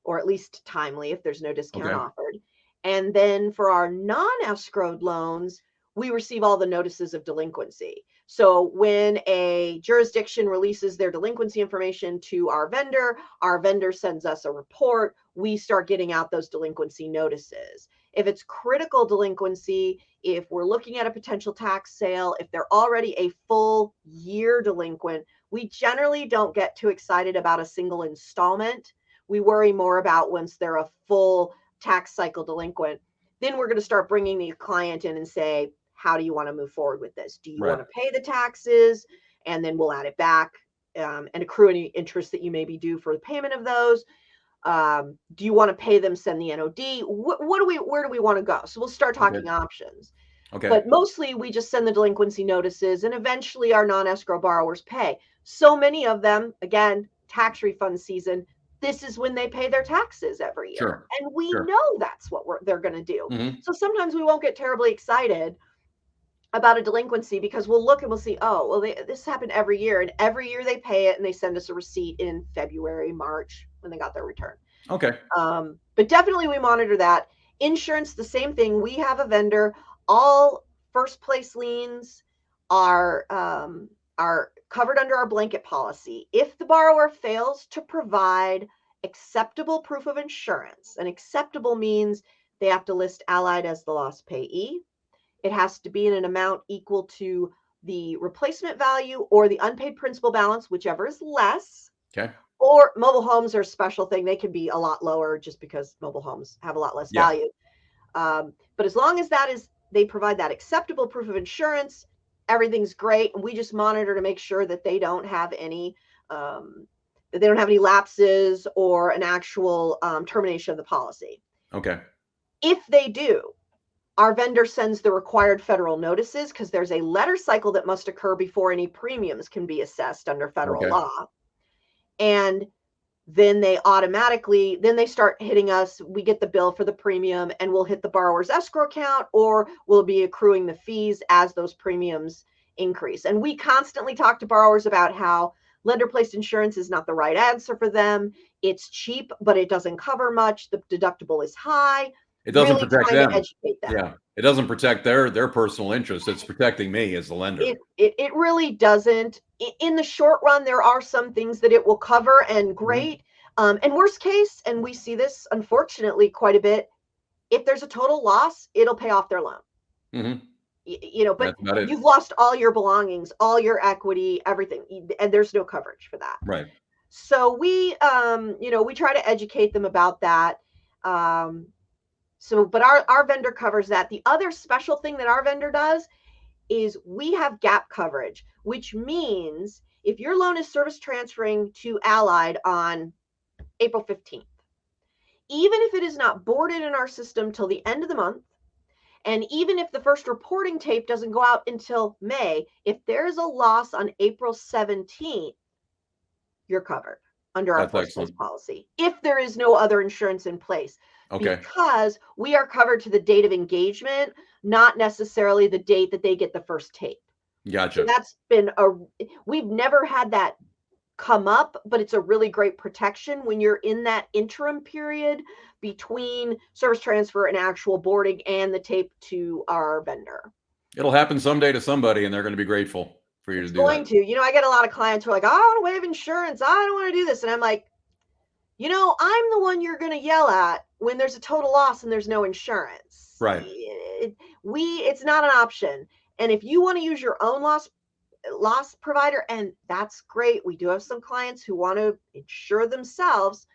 or at least timely if there's no discount Okay. offered. And then for our non-escrowed loans, we receive all the notices of delinquency. So when a jurisdiction releases their delinquency information to our vendor sends us a report. We start getting out those delinquency notices. If it's critical delinquency, if we're looking at a potential tax sale, if they're already a full year delinquent, we generally don't get too excited about a single installment. We worry more about once they're a full tax cycle delinquent. Then we're going to start bringing the client in and say, how do you want to move forward with this? Do you Right. want to pay the taxes? And then we'll add it back and accrue any interest that you maybe due for the payment of those. Do you want to pay them, send the NOD? Where do we want to go? So we'll start Okay. talking options. Okay. But mostly we just send the delinquency notices, and eventually our non-escrow borrowers pay. So many of them, again, tax refund season, this is when they pay their taxes every year. Sure. And we Sure. know that's what they're going to do. Mhm. So sometimes we won't get terribly excited about a delinquency because we'll look and we'll see, oh, well, this happened every year. And every year they pay it and they send us a receipt in February, March when they got their return. Okay. But definitely we monitor that. Insurance, the same thing. We have a vendor. All first place liens are covered under our blanket policy. If the borrower fails to provide acceptable proof of insurance, and acceptable means they have to list Allied as the loss payee. It has to be in an amount equal to the replacement value or the unpaid principal balance, whichever is less. Okay. Or mobile homes are a special thing. They can be a lot lower just because mobile homes have a lot less value. But as long as they provide that acceptable proof of insurance, everything's great. And we just monitor to make sure that they don't have any lapses or an actual termination of the policy. Okay. If they do, our vendor sends the required federal notices, because there's a letter cycle that must occur before any premiums can be assessed under federal law. And then they start hitting us. We get the bill for the premium, and we'll hit the borrower's escrow account, or we'll be accruing the fees as those premiums increase. And we constantly talk to borrowers about how lender-placed insurance is not the right answer for them. It's cheap, but it doesn't cover much. The deductible is high. It doesn't really protect trying them. to educate them. Yeah, it doesn't protect their personal interests. It's protecting me as the lender. It really doesn't. In the short run, there are some things that it will cover, and great. And worst case, and we see this unfortunately quite a bit, if there's a total loss, it'll pay off their loan. But you've lost all your belongings, all your equity, everything, and there's no coverage for that. Right. So we try to educate them about that. But our vendor covers that. The other special thing that our vendor does is we have gap coverage, which means if your loan is service transferring to Allied on April 15th, even if it is not boarded in our system till the end of the month, and even if the first reporting tape doesn't go out until May, if there's a loss on April 17th, you're covered under our first place policy, if there is no other insurance in place. Okay. Because we are covered to the date of engagement, not necessarily the date that they get the first tape. Gotcha. So that's been we've never had that come up, but it's a really great protection when you're in that interim period between service transfer and actual boarding and the tape to our vendor. It'll happen someday to somebody, and they're going to be grateful for you to do that. Going to. I get a lot of clients who are like, oh, I want to waive insurance. I don't want to do this. And I'm like, I'm the one you're going to yell at when there's a total loss and there's no insurance. Right. It's not an option. And if you want to use your own loss provider, and that's great. We do have some clients who want to insure themselves.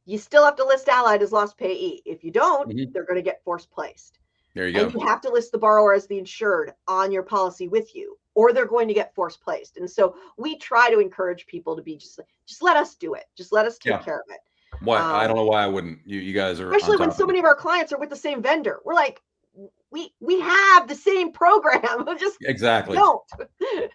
You still have to list Allied as loss payee. If you don't, they're going to get force placed. There you go. And you have to list the borrower as the insured on your policy with you, or they're going to get force placed. And so we try to encourage people to be just let us do it. Just let us take care of it. Why? I don't know why I wouldn't. You guys are, especially when so many of our clients are with the same vendor. We're like, we have the same program. Just exactly don't.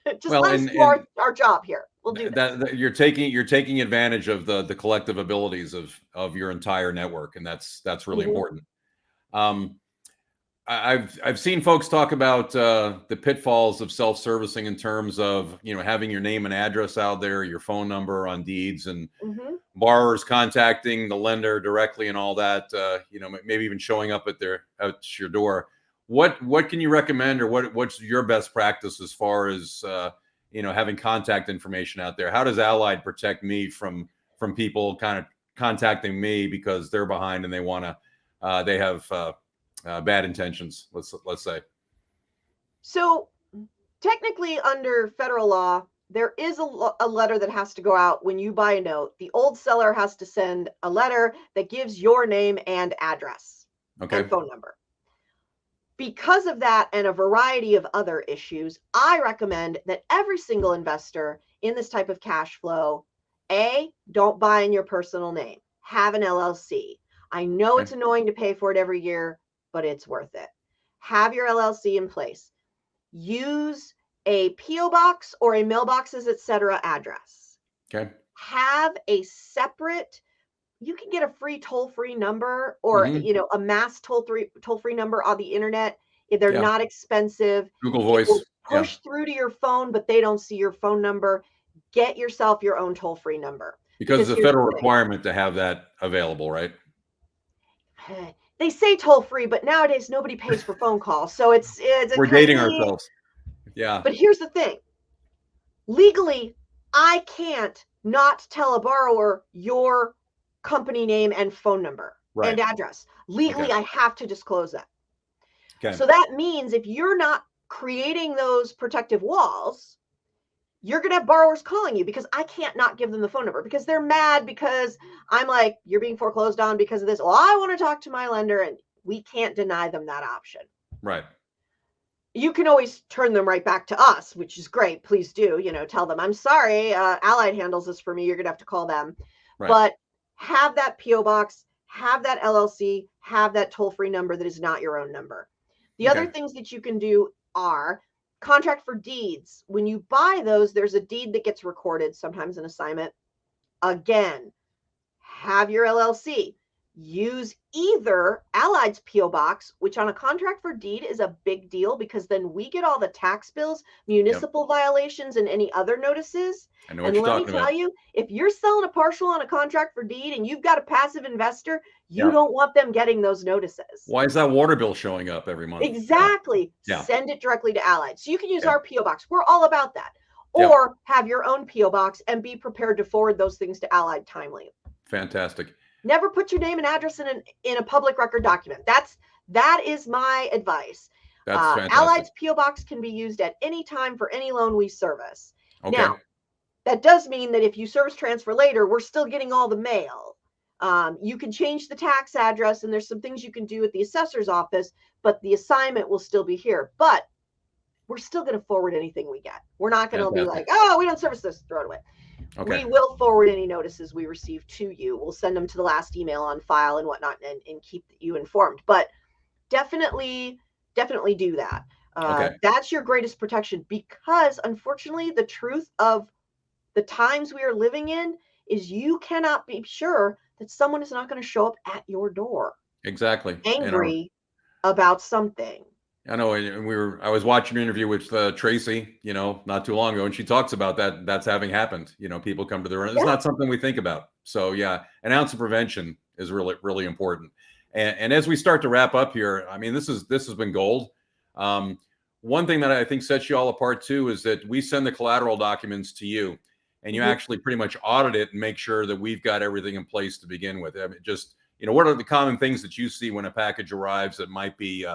Just let us do our job here. We'll do that. You're taking advantage of the collective abilities of your entire network, and that's really important. I've seen folks talk about the pitfalls of self-servicing in terms of having your name and address out there, your phone number on deeds, and borrowers contacting the lender directly and all that. Maybe even showing up at your door. What can you recommend, or what's your best practice as far as having contact information out there? How does Allied protect me from people kind of contacting me because they're behind and they want to they have bad intentions, let's say? So technically under federal law, there is a letter that has to go out when you buy a note. The old seller has to send a letter that gives your name and address and phone number. Because of that and a variety of other issues, I recommend that every single investor in this type of cash flow, don't buy in your personal name. Have an LLC. I know it's annoying to pay for it every year, but it's worth it. Have your LLC in place. Use a PO box or a mailboxes, etc. address. Okay. Have a separate. You can get a free toll-free number or a mass toll-free number on the internet. They're not expensive. Google Voice. It will push through to your phone, but they don't see your phone number. Get yourself your own toll-free number. Because it's a federal requirement to have that available, right? they say toll free, but nowadays nobody pays for phone calls. So it's a We're dating convenient. ourselves. Yeah. But here's the thing. Legally, I can't not tell a borrower your company name and phone number Right. and address. Legally, Okay. I have to disclose that. Okay. So that means if you're not creating those protective walls, you're going to have borrowers calling you because I can't not give them the phone number because they're mad because I'm like, you're being foreclosed on because of this. Well, I want to talk to my lender, and we can't deny them that option. Right. You can always turn them right back to us, which is great. Please do, tell them, I'm sorry, Allied handles this for me. You're going to have to call them. Right. But have that PO box, have that LLC, have that toll-free number that is not your own number. The other things that you can do are contract for deeds. When you buy those, there's a deed that gets recorded, sometimes an assignment. Again, have your LLC. Use either Allied's PO box, which on a contract for deed is a big deal because then we get all the tax bills, municipal violations, and any other notices. I know what you're talking about. Let me tell you, if you're selling a partial on a contract for deed and you've got a passive investor, you don't want them getting those notices. Why is that water bill showing up every month? Exactly. Yeah. Send it directly to Allied. So you can use our PO box. We're all about that. Or have your own PO box and be prepared to forward those things to Allied timely. Fantastic. Never put your name and address in a public record document. That is my advice. That's fantastic. Allied's PO box can be used at any time for any loan we service. Okay. Now, that does mean that if you service transfer later, we're still getting all the mail. You can change the tax address, and there's some things you can do at the assessor's office, but the assignment will still be here. But we're still going to forward anything we get. We're not going to be like, oh, we don't service this, throw it away. Okay. We will forward any notices we receive to you. We'll send them to the last email on file and whatnot, and keep you informed. But definitely do that. That's your greatest protection, because unfortunately, the truth of the times we are living in is you cannot be sure that someone is not going to show up at your door. Exactly. Angry about something. I know. I was watching an interview with Tracy, not too long ago, and she talks about that. That's having happened. People come to their own. It's not something we think about. So yeah, an ounce of prevention is really, really important. And as we start to wrap up here, I mean, this has been gold. One thing that I think sets you all apart too is that we send the collateral documents to you, and you actually pretty much audit it and make sure that we've got everything in place to begin with. I mean, just what are the common things that you see when a package arrives that might be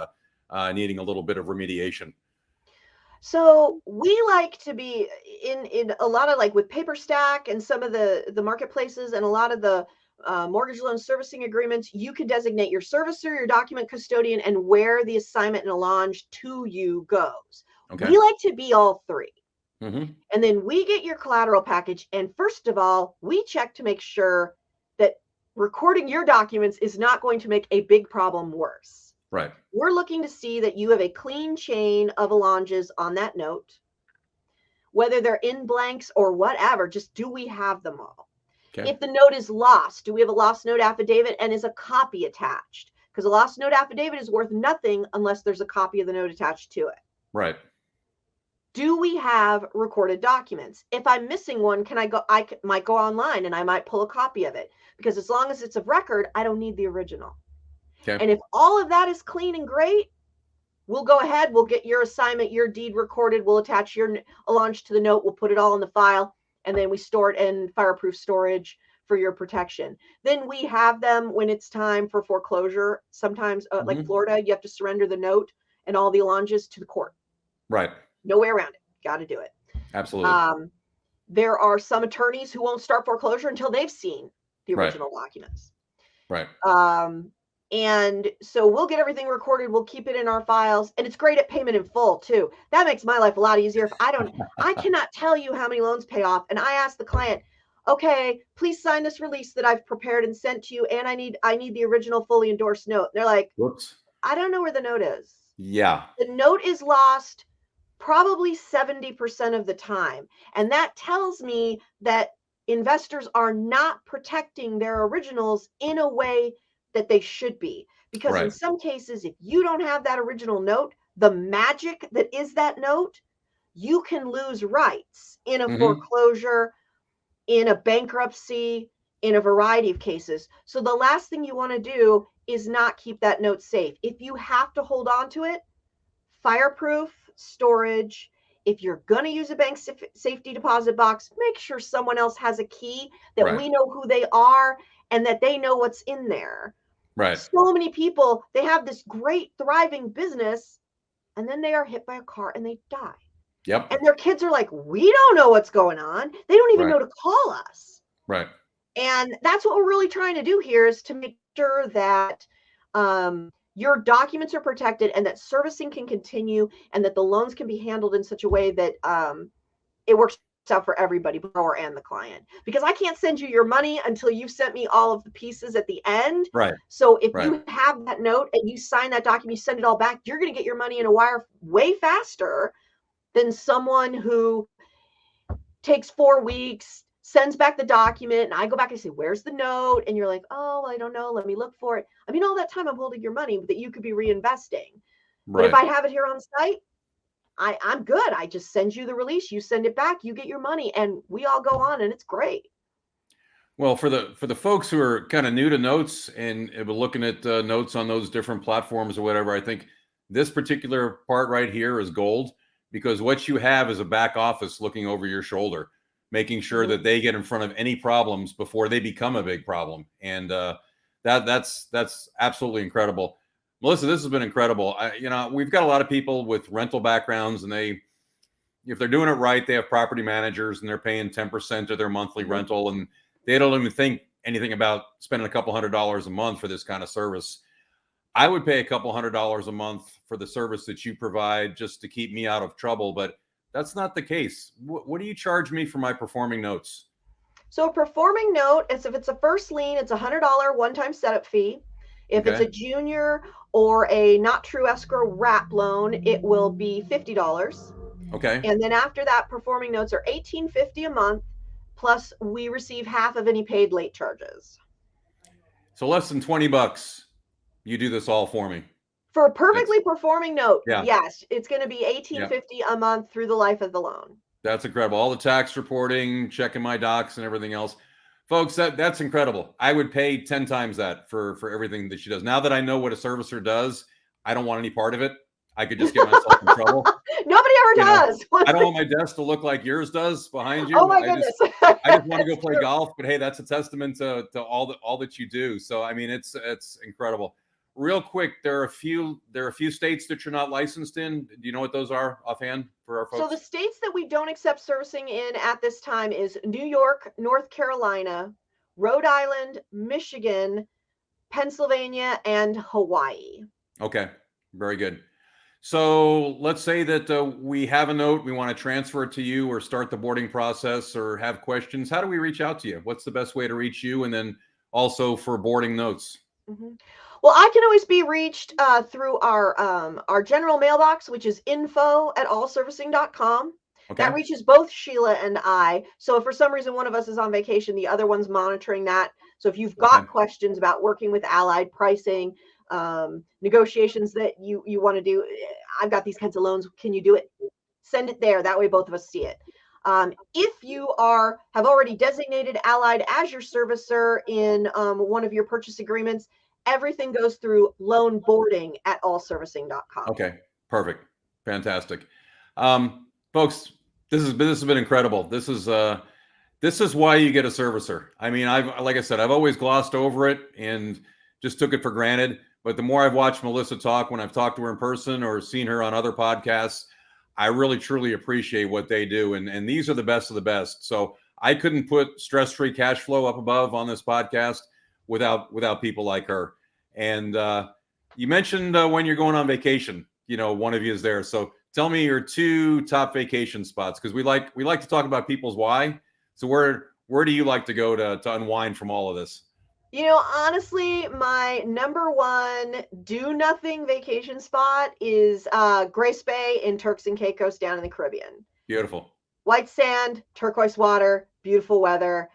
needing a little bit of remediation? So we like to be in a lot of, like with PaperStack and some of the marketplaces and a lot of the mortgage loan servicing agreements, you can designate your servicer, your document custodian, and where the assignment and allonge to you goes. Okay. We like to be all three. Mm-hmm. And then we get your collateral package. And first of all, we check to make sure that recording your documents is not going to make a big problem worse. Right. We're looking to see that you have a clean chain of allonges on that note, whether they're in blanks or whatever. Just do we have them all? Okay. If the note is lost, do we have a lost note affidavit, and is a copy attached? Because a lost note affidavit is worth nothing unless there's a copy of the note attached to it. Right. Do we have recorded documents? If I'm missing one, I might go online and I might pull a copy of it, because as long as it's of record, I don't need the original. Okay. And if all of that is clean and great, we'll go ahead, we'll get your assignment, your deed recorded, we'll attach your allonge to the note, we'll put it all in the file, and then we store it in fireproof storage for your protection. Then we have them when it's time for foreclosure. Sometimes, like Florida, you have to surrender the note and all the allonges to the court. Right. No way around it. Got to do it. Absolutely. There are some attorneys who won't start foreclosure until they've seen the original documents. Right. And so we'll get everything recorded. We'll keep it in our files. And it's great at payment in full too. That makes my life a lot easier. If I cannot tell you how many loans pay off. And I ask the client, okay, please sign this release that I've prepared and sent to you. And I need the original fully endorsed note. They're like, whoops, I don't know where the note is. Yeah. The note is lost probably 70% of the time. And that tells me that investors are not protecting their originals in a way that they should be. Because in some cases, if you don't have that original note, the magic that is that note, you can lose rights in a foreclosure, in a bankruptcy, in a variety of cases. So the last thing you want to do is not keep that note safe. If you have to hold on to it, fireproof storage. If you're going to use a bank safety deposit box, make sure someone else has a key, that Right. we know who they are and that they know what's in there. Right. So many people, they have this great thriving business and then they are hit by a car and they die. Yep. And their kids are like, we don't know what's going on. They don't even Right. know to call us. Right. And that's what we're really trying to do here, is to make sure that your documents are protected and that servicing can continue and that the loans can be handled in such a way that it works out for everybody, borrower and the client. Because I can't send you your money until you've sent me all of the pieces at the end. Right. So if Right. you have that note and you sign that document, you send it all back, you're going to get your money in a wire way faster than someone who takes 4 weeks, sends back the document, and I go back and say, where's the note? And you're like, oh, I don't know. Let me look for it. I mean, all that time I'm holding your money that you could be reinvesting. But if I have it here on site, I'm good. I just send you the release, you send it back, you get your money, and we all go on, and it's great. Well, for the folks who are kind of new to notes and have been looking at notes on those different platforms or whatever, I think this particular part right here is gold, because what you have is a back office looking over your shoulder, making sure that they get in front of any problems before they become a big problem. And that's absolutely incredible. Melissa, this has been incredible. We've got a lot of people with rental backgrounds, and if they're doing it right, they have property managers and they're paying 10% of their monthly rental, and they don't even think anything about spending a couple $100s a month for this kind of service. I would pay a couple $100s a month for the service that you provide just to keep me out of trouble, but that's not the case. What do you charge me for my performing notes? So a performing note is, if it's a first lien, it's $100 one-time setup fee. If it's a junior or a not true escrow wrap loan, it will be $50. Okay. And then after that, performing notes are $18.50 a month, plus we receive half of any paid late charges. So less than $20, you do this all for me. For a perfectly performing note, yeah. Yes, it's going to be $18.50 a month through the life of the loan. That's incredible. All the tax reporting, checking my docs and everything else. Folks, that's incredible. I would pay 10 times that for everything that she does. Now that I know what a servicer does, I don't want any part of it. I could just get myself in trouble. Nobody ever does. I don't want my desk to look like yours does behind you. Oh my goodness. I just want to go play golf. But hey, that's a testament to all that you do. So I mean, it's incredible. Real quick, there are a few states that you're not licensed in. Do you know what those are offhand for our folks? So the states that we don't accept servicing in at this time is New York, North Carolina, Rhode Island, Michigan, Pennsylvania, and Hawaii. Okay, very good. So let's say that we have a note, we want to transfer it to you or start the boarding process or have questions. How do we reach out to you? What's the best way to reach you? And then also for boarding notes. Well, I can always be reached through our general mailbox, which is info@allservicing.com. Okay. That reaches both Sheila and I. So if for some reason one of us is on vacation, the other one's monitoring that. So if you've got questions about working with Allied, pricing, negotiations that you want to do, I've got these kinds of loans, can you do it? Send it there. That way both of us see it. If you have already designated Allied as your servicer in one of your purchase agreements, everything goes through loan boarding at allservicing.com. Okay, perfect, fantastic. Folks, this has been incredible. This is why you get a servicer. I mean, like I said, I've always glossed over it and just took it for granted. But the more I've watched Melissa talk, when I've talked to her in person or seen her on other podcasts, I really, truly appreciate what they do. And these are the best of the best. So I couldn't put stress-free cash flow up above on this podcast without people like her. And you mentioned when you're going on vacation, one of you is there. So tell me your 2 top vacation spots, because we like to talk about people's why. So where do you like to go to unwind from all of this? Honestly, my number 1 do nothing vacation spot is Grace Bay in Turks and Caicos down in the Caribbean. Beautiful. White sand, turquoise water, beautiful weather,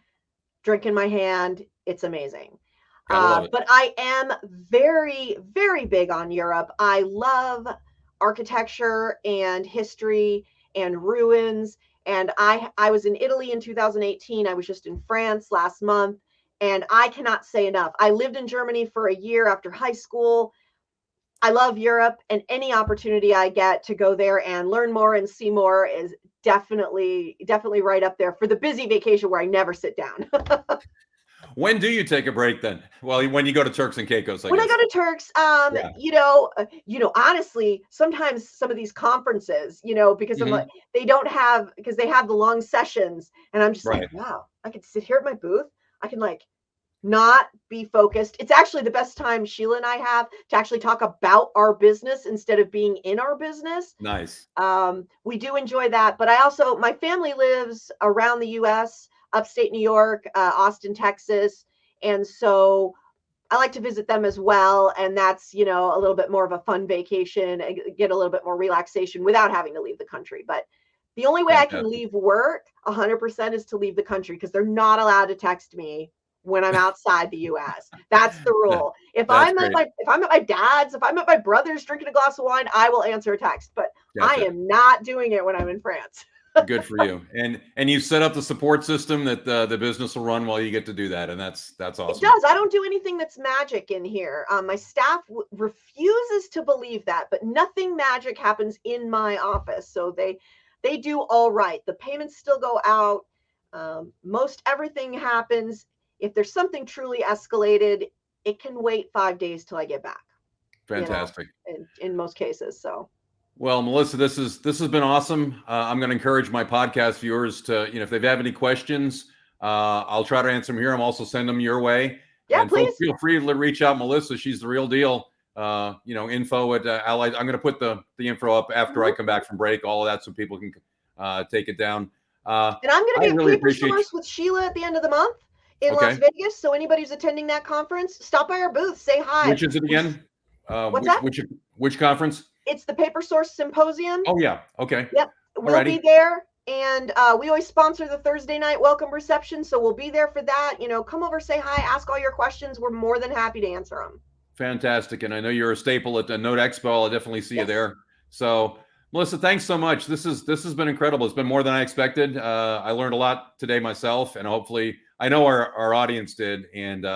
drink in my hand. It's amazing. But I am very, very big on Europe. I love architecture and history and ruins. And I was in Italy in 2018. I was just in France last month. And I cannot say enough. I lived in Germany for a year after high school. I love Europe, and any opportunity I get to go there and learn more and see more is definitely right up there for the busy vacation where I never sit down. When do you take a break then? Well, when you go to Turks and Caicos, I When I guess. go to Turks, Yeah. honestly, sometimes some of these conferences, because I'm like, Hmm. because they have the long sessions, and I'm just like, Right. wow, I could sit here at my booth. I can like not be focused. It's actually the best time Sheila and I have to actually talk about our business instead of being in our business. Nice. We do enjoy that, but my family lives around the US, upstate New York, Austin, Texas. And so I like to visit them as well. And that's, a little bit more of a fun vacation, and get a little bit more relaxation without having to leave the country. But the only way I can Fantastic. leave work 100% is to leave the country, because they're not allowed to text me when I'm outside the US. That's the Yeah, rule. that's great. If I'm at my dad's, if I'm at my brother's drinking a glass of wine, I will answer a text, but I Gotcha. am not doing it when I'm in France. Good for you. And you set up the support system that the business will run while you get to do that, and that's It awesome. does. I don't do anything that's magic in here. My staff refuses to believe that, but nothing magic happens in my office. So they do all right. The payments still go out. Most everything happens. If there's something truly escalated, it can wait 5 days till I get back. Fantastic. In most cases. So Well, Melissa, this has been awesome. I'm going to encourage my podcast viewers to, if they have any questions, I'll try to answer them here. I'm also send them your way. yeah, And folks, please. feel free to reach out, Melissa. She's the real deal. Info at Allied. I'm going to put the info up after I come back from break. All of that, so people can take it down. And I'm going to I be at really Paper appreciate you. Source with Sheila at the end of the month in Las Okay. Vegas. So anybody who's attending that conference, stop by our booth, say hi. Which is it again? What's that? Which conference? It's the Paper Source Symposium. Oh yeah. Okay. Yep. We'll be there. And we always sponsor the Thursday night welcome reception. So we'll be there for that. Come over, say hi, ask all your questions. We're more than happy to answer them. Fantastic. And I know you're a staple at the Note Expo. I'll definitely see you there. So Melissa, thanks so much. This has been incredible. It's been more than I expected. I learned a lot today myself, and hopefully I know our audience did. And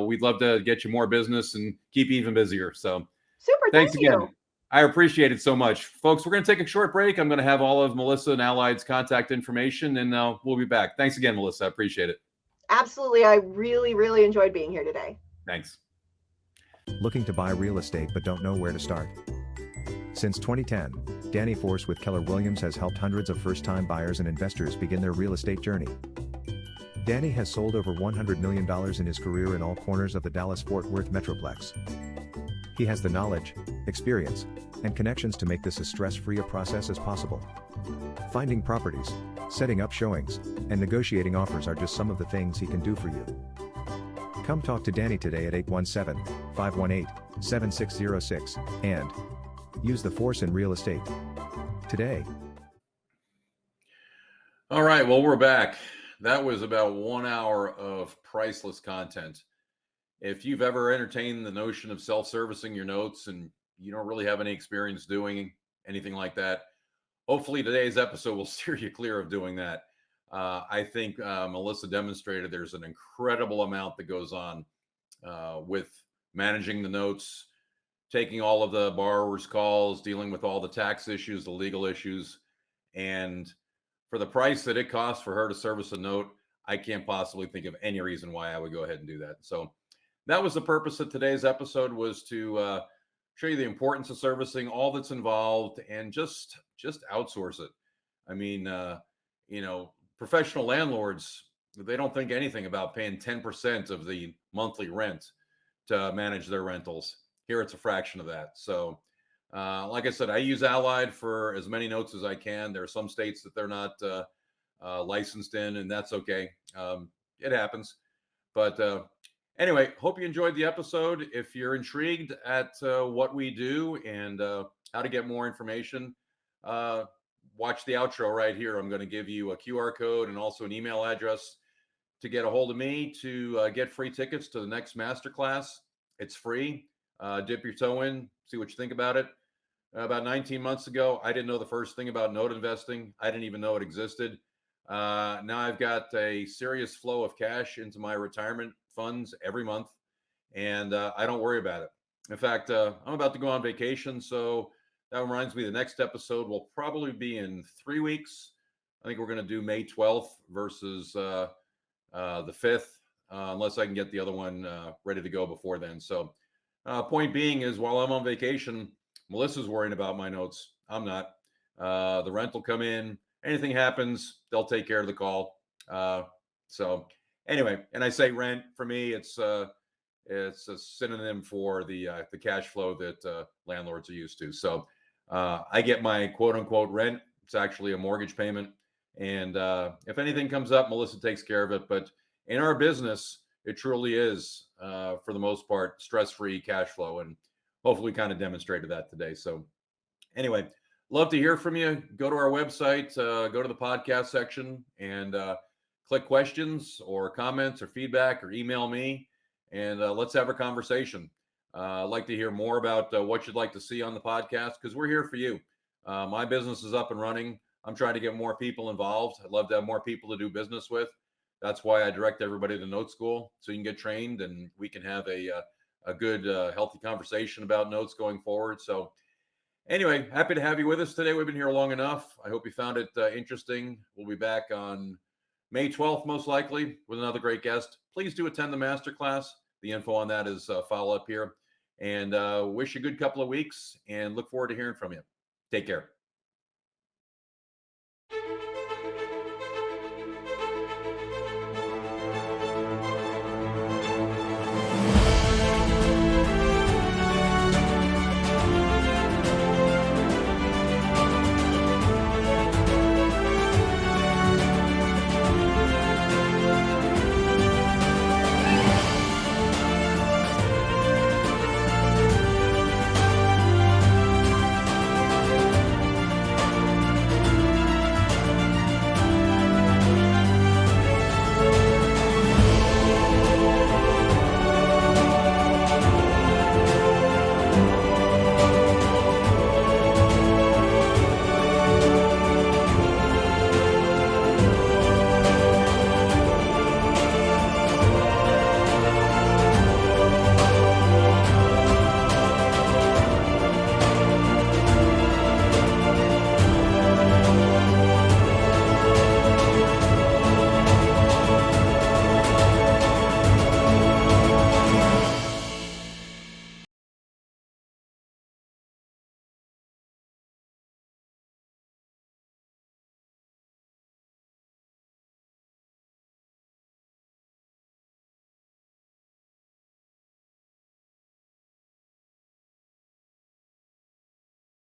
we'd love to get you more business and keep you even busier. So super. Thanks Thank again. you. I appreciate it so much. Folks, we're going to take a short break. I'm going to have all of Melissa and Allied's contact information, and we'll be back. Thanks again, Melissa. I appreciate it. Absolutely. I really, really enjoyed being here today. Thanks. Looking to buy real estate but don't know where to start? Since 2010, Danny Force with Keller Williams has helped hundreds of first-time buyers and investors begin their real estate journey. Danny has sold over $100 million in his career in all corners of the Dallas-Fort Worth Metroplex. He has the knowledge, experience, and connections to make this as stress-free a process as possible. Finding properties, setting up showings, and negotiating offers are just some of the things he can do for you. Come talk to Danny today at 817-518-7606 and use the Force in real estate today. All right, well, we're back. That was about 1 hour of priceless content. If you've ever entertained the notion of self-servicing your notes and you don't really have any experience doing anything like that, hopefully today's episode will steer you clear of doing that. I think Melissa demonstrated there's an incredible amount that goes on with managing the notes, taking all of the borrower's calls, dealing with all the tax issues, the legal issues. And for the price that it costs for her to service a note, I can't possibly think of any reason why I would go ahead and do that. So that was the purpose of today's episode, was to show you the importance of servicing, all that's involved, and just outsource it. I mean, professional landlords, they don't think anything about paying 10% of the monthly rent to manage their rentals. Here it's a fraction of that. So like I said, I use Allied for as many notes as I can. There are some states that they're not licensed in, and that's okay. It happens. But anyway, hope you enjoyed the episode. If you're intrigued at what we do and how to get more information, watch the outro right here. I'm going to give you a QR code and also an email address to get a hold of me to get free tickets to the next masterclass. It's free. Dip your toe in, see what you think about it. About 19 months ago, I didn't know the first thing about note investing. I didn't even know it existed. Now I've got a serious flow of cash into my retirement funds every month, and I don't worry about it. In fact, I'm about to go on vacation, so that reminds me the next episode will probably be in 3 weeks. I think we're going to do May 12th versus the 5th, unless I can get the other one ready to go before then. So, point being is while I'm on vacation, Melissa's worrying about my notes. I'm not. The rent will come in. Anything happens, they'll take care of the call. So, anyway, and I say rent for me, it's a synonym for the cash flow that landlords are used to. So, I get my quote unquote rent. It's actually a mortgage payment. And if anything comes up, Melissa takes care of it. But in our business, it truly is, for the most part, stress-free cash flow. And hopefully, we kind of demonstrated that today. So, anyway, love to hear from you. Go to our website, go to the podcast section, and click questions or comments or feedback, or email me, and let's have a conversation. I'd like to hear more about what you'd like to see on the podcast, because we're here for you. My business is up and running. I'm trying to get more people involved. I'd love to have more people to do business with. That's why I direct everybody to Note School, so you can get trained and we can have a good, healthy conversation about notes going forward. So, anyway, happy to have you with us today. We've been here long enough. I hope you found it interesting. We'll be back on May 12th, most likely, with another great guest. Please do attend the masterclass. The info on that is follow up here. And wish you a good couple of weeks and look forward to hearing from you. Take care.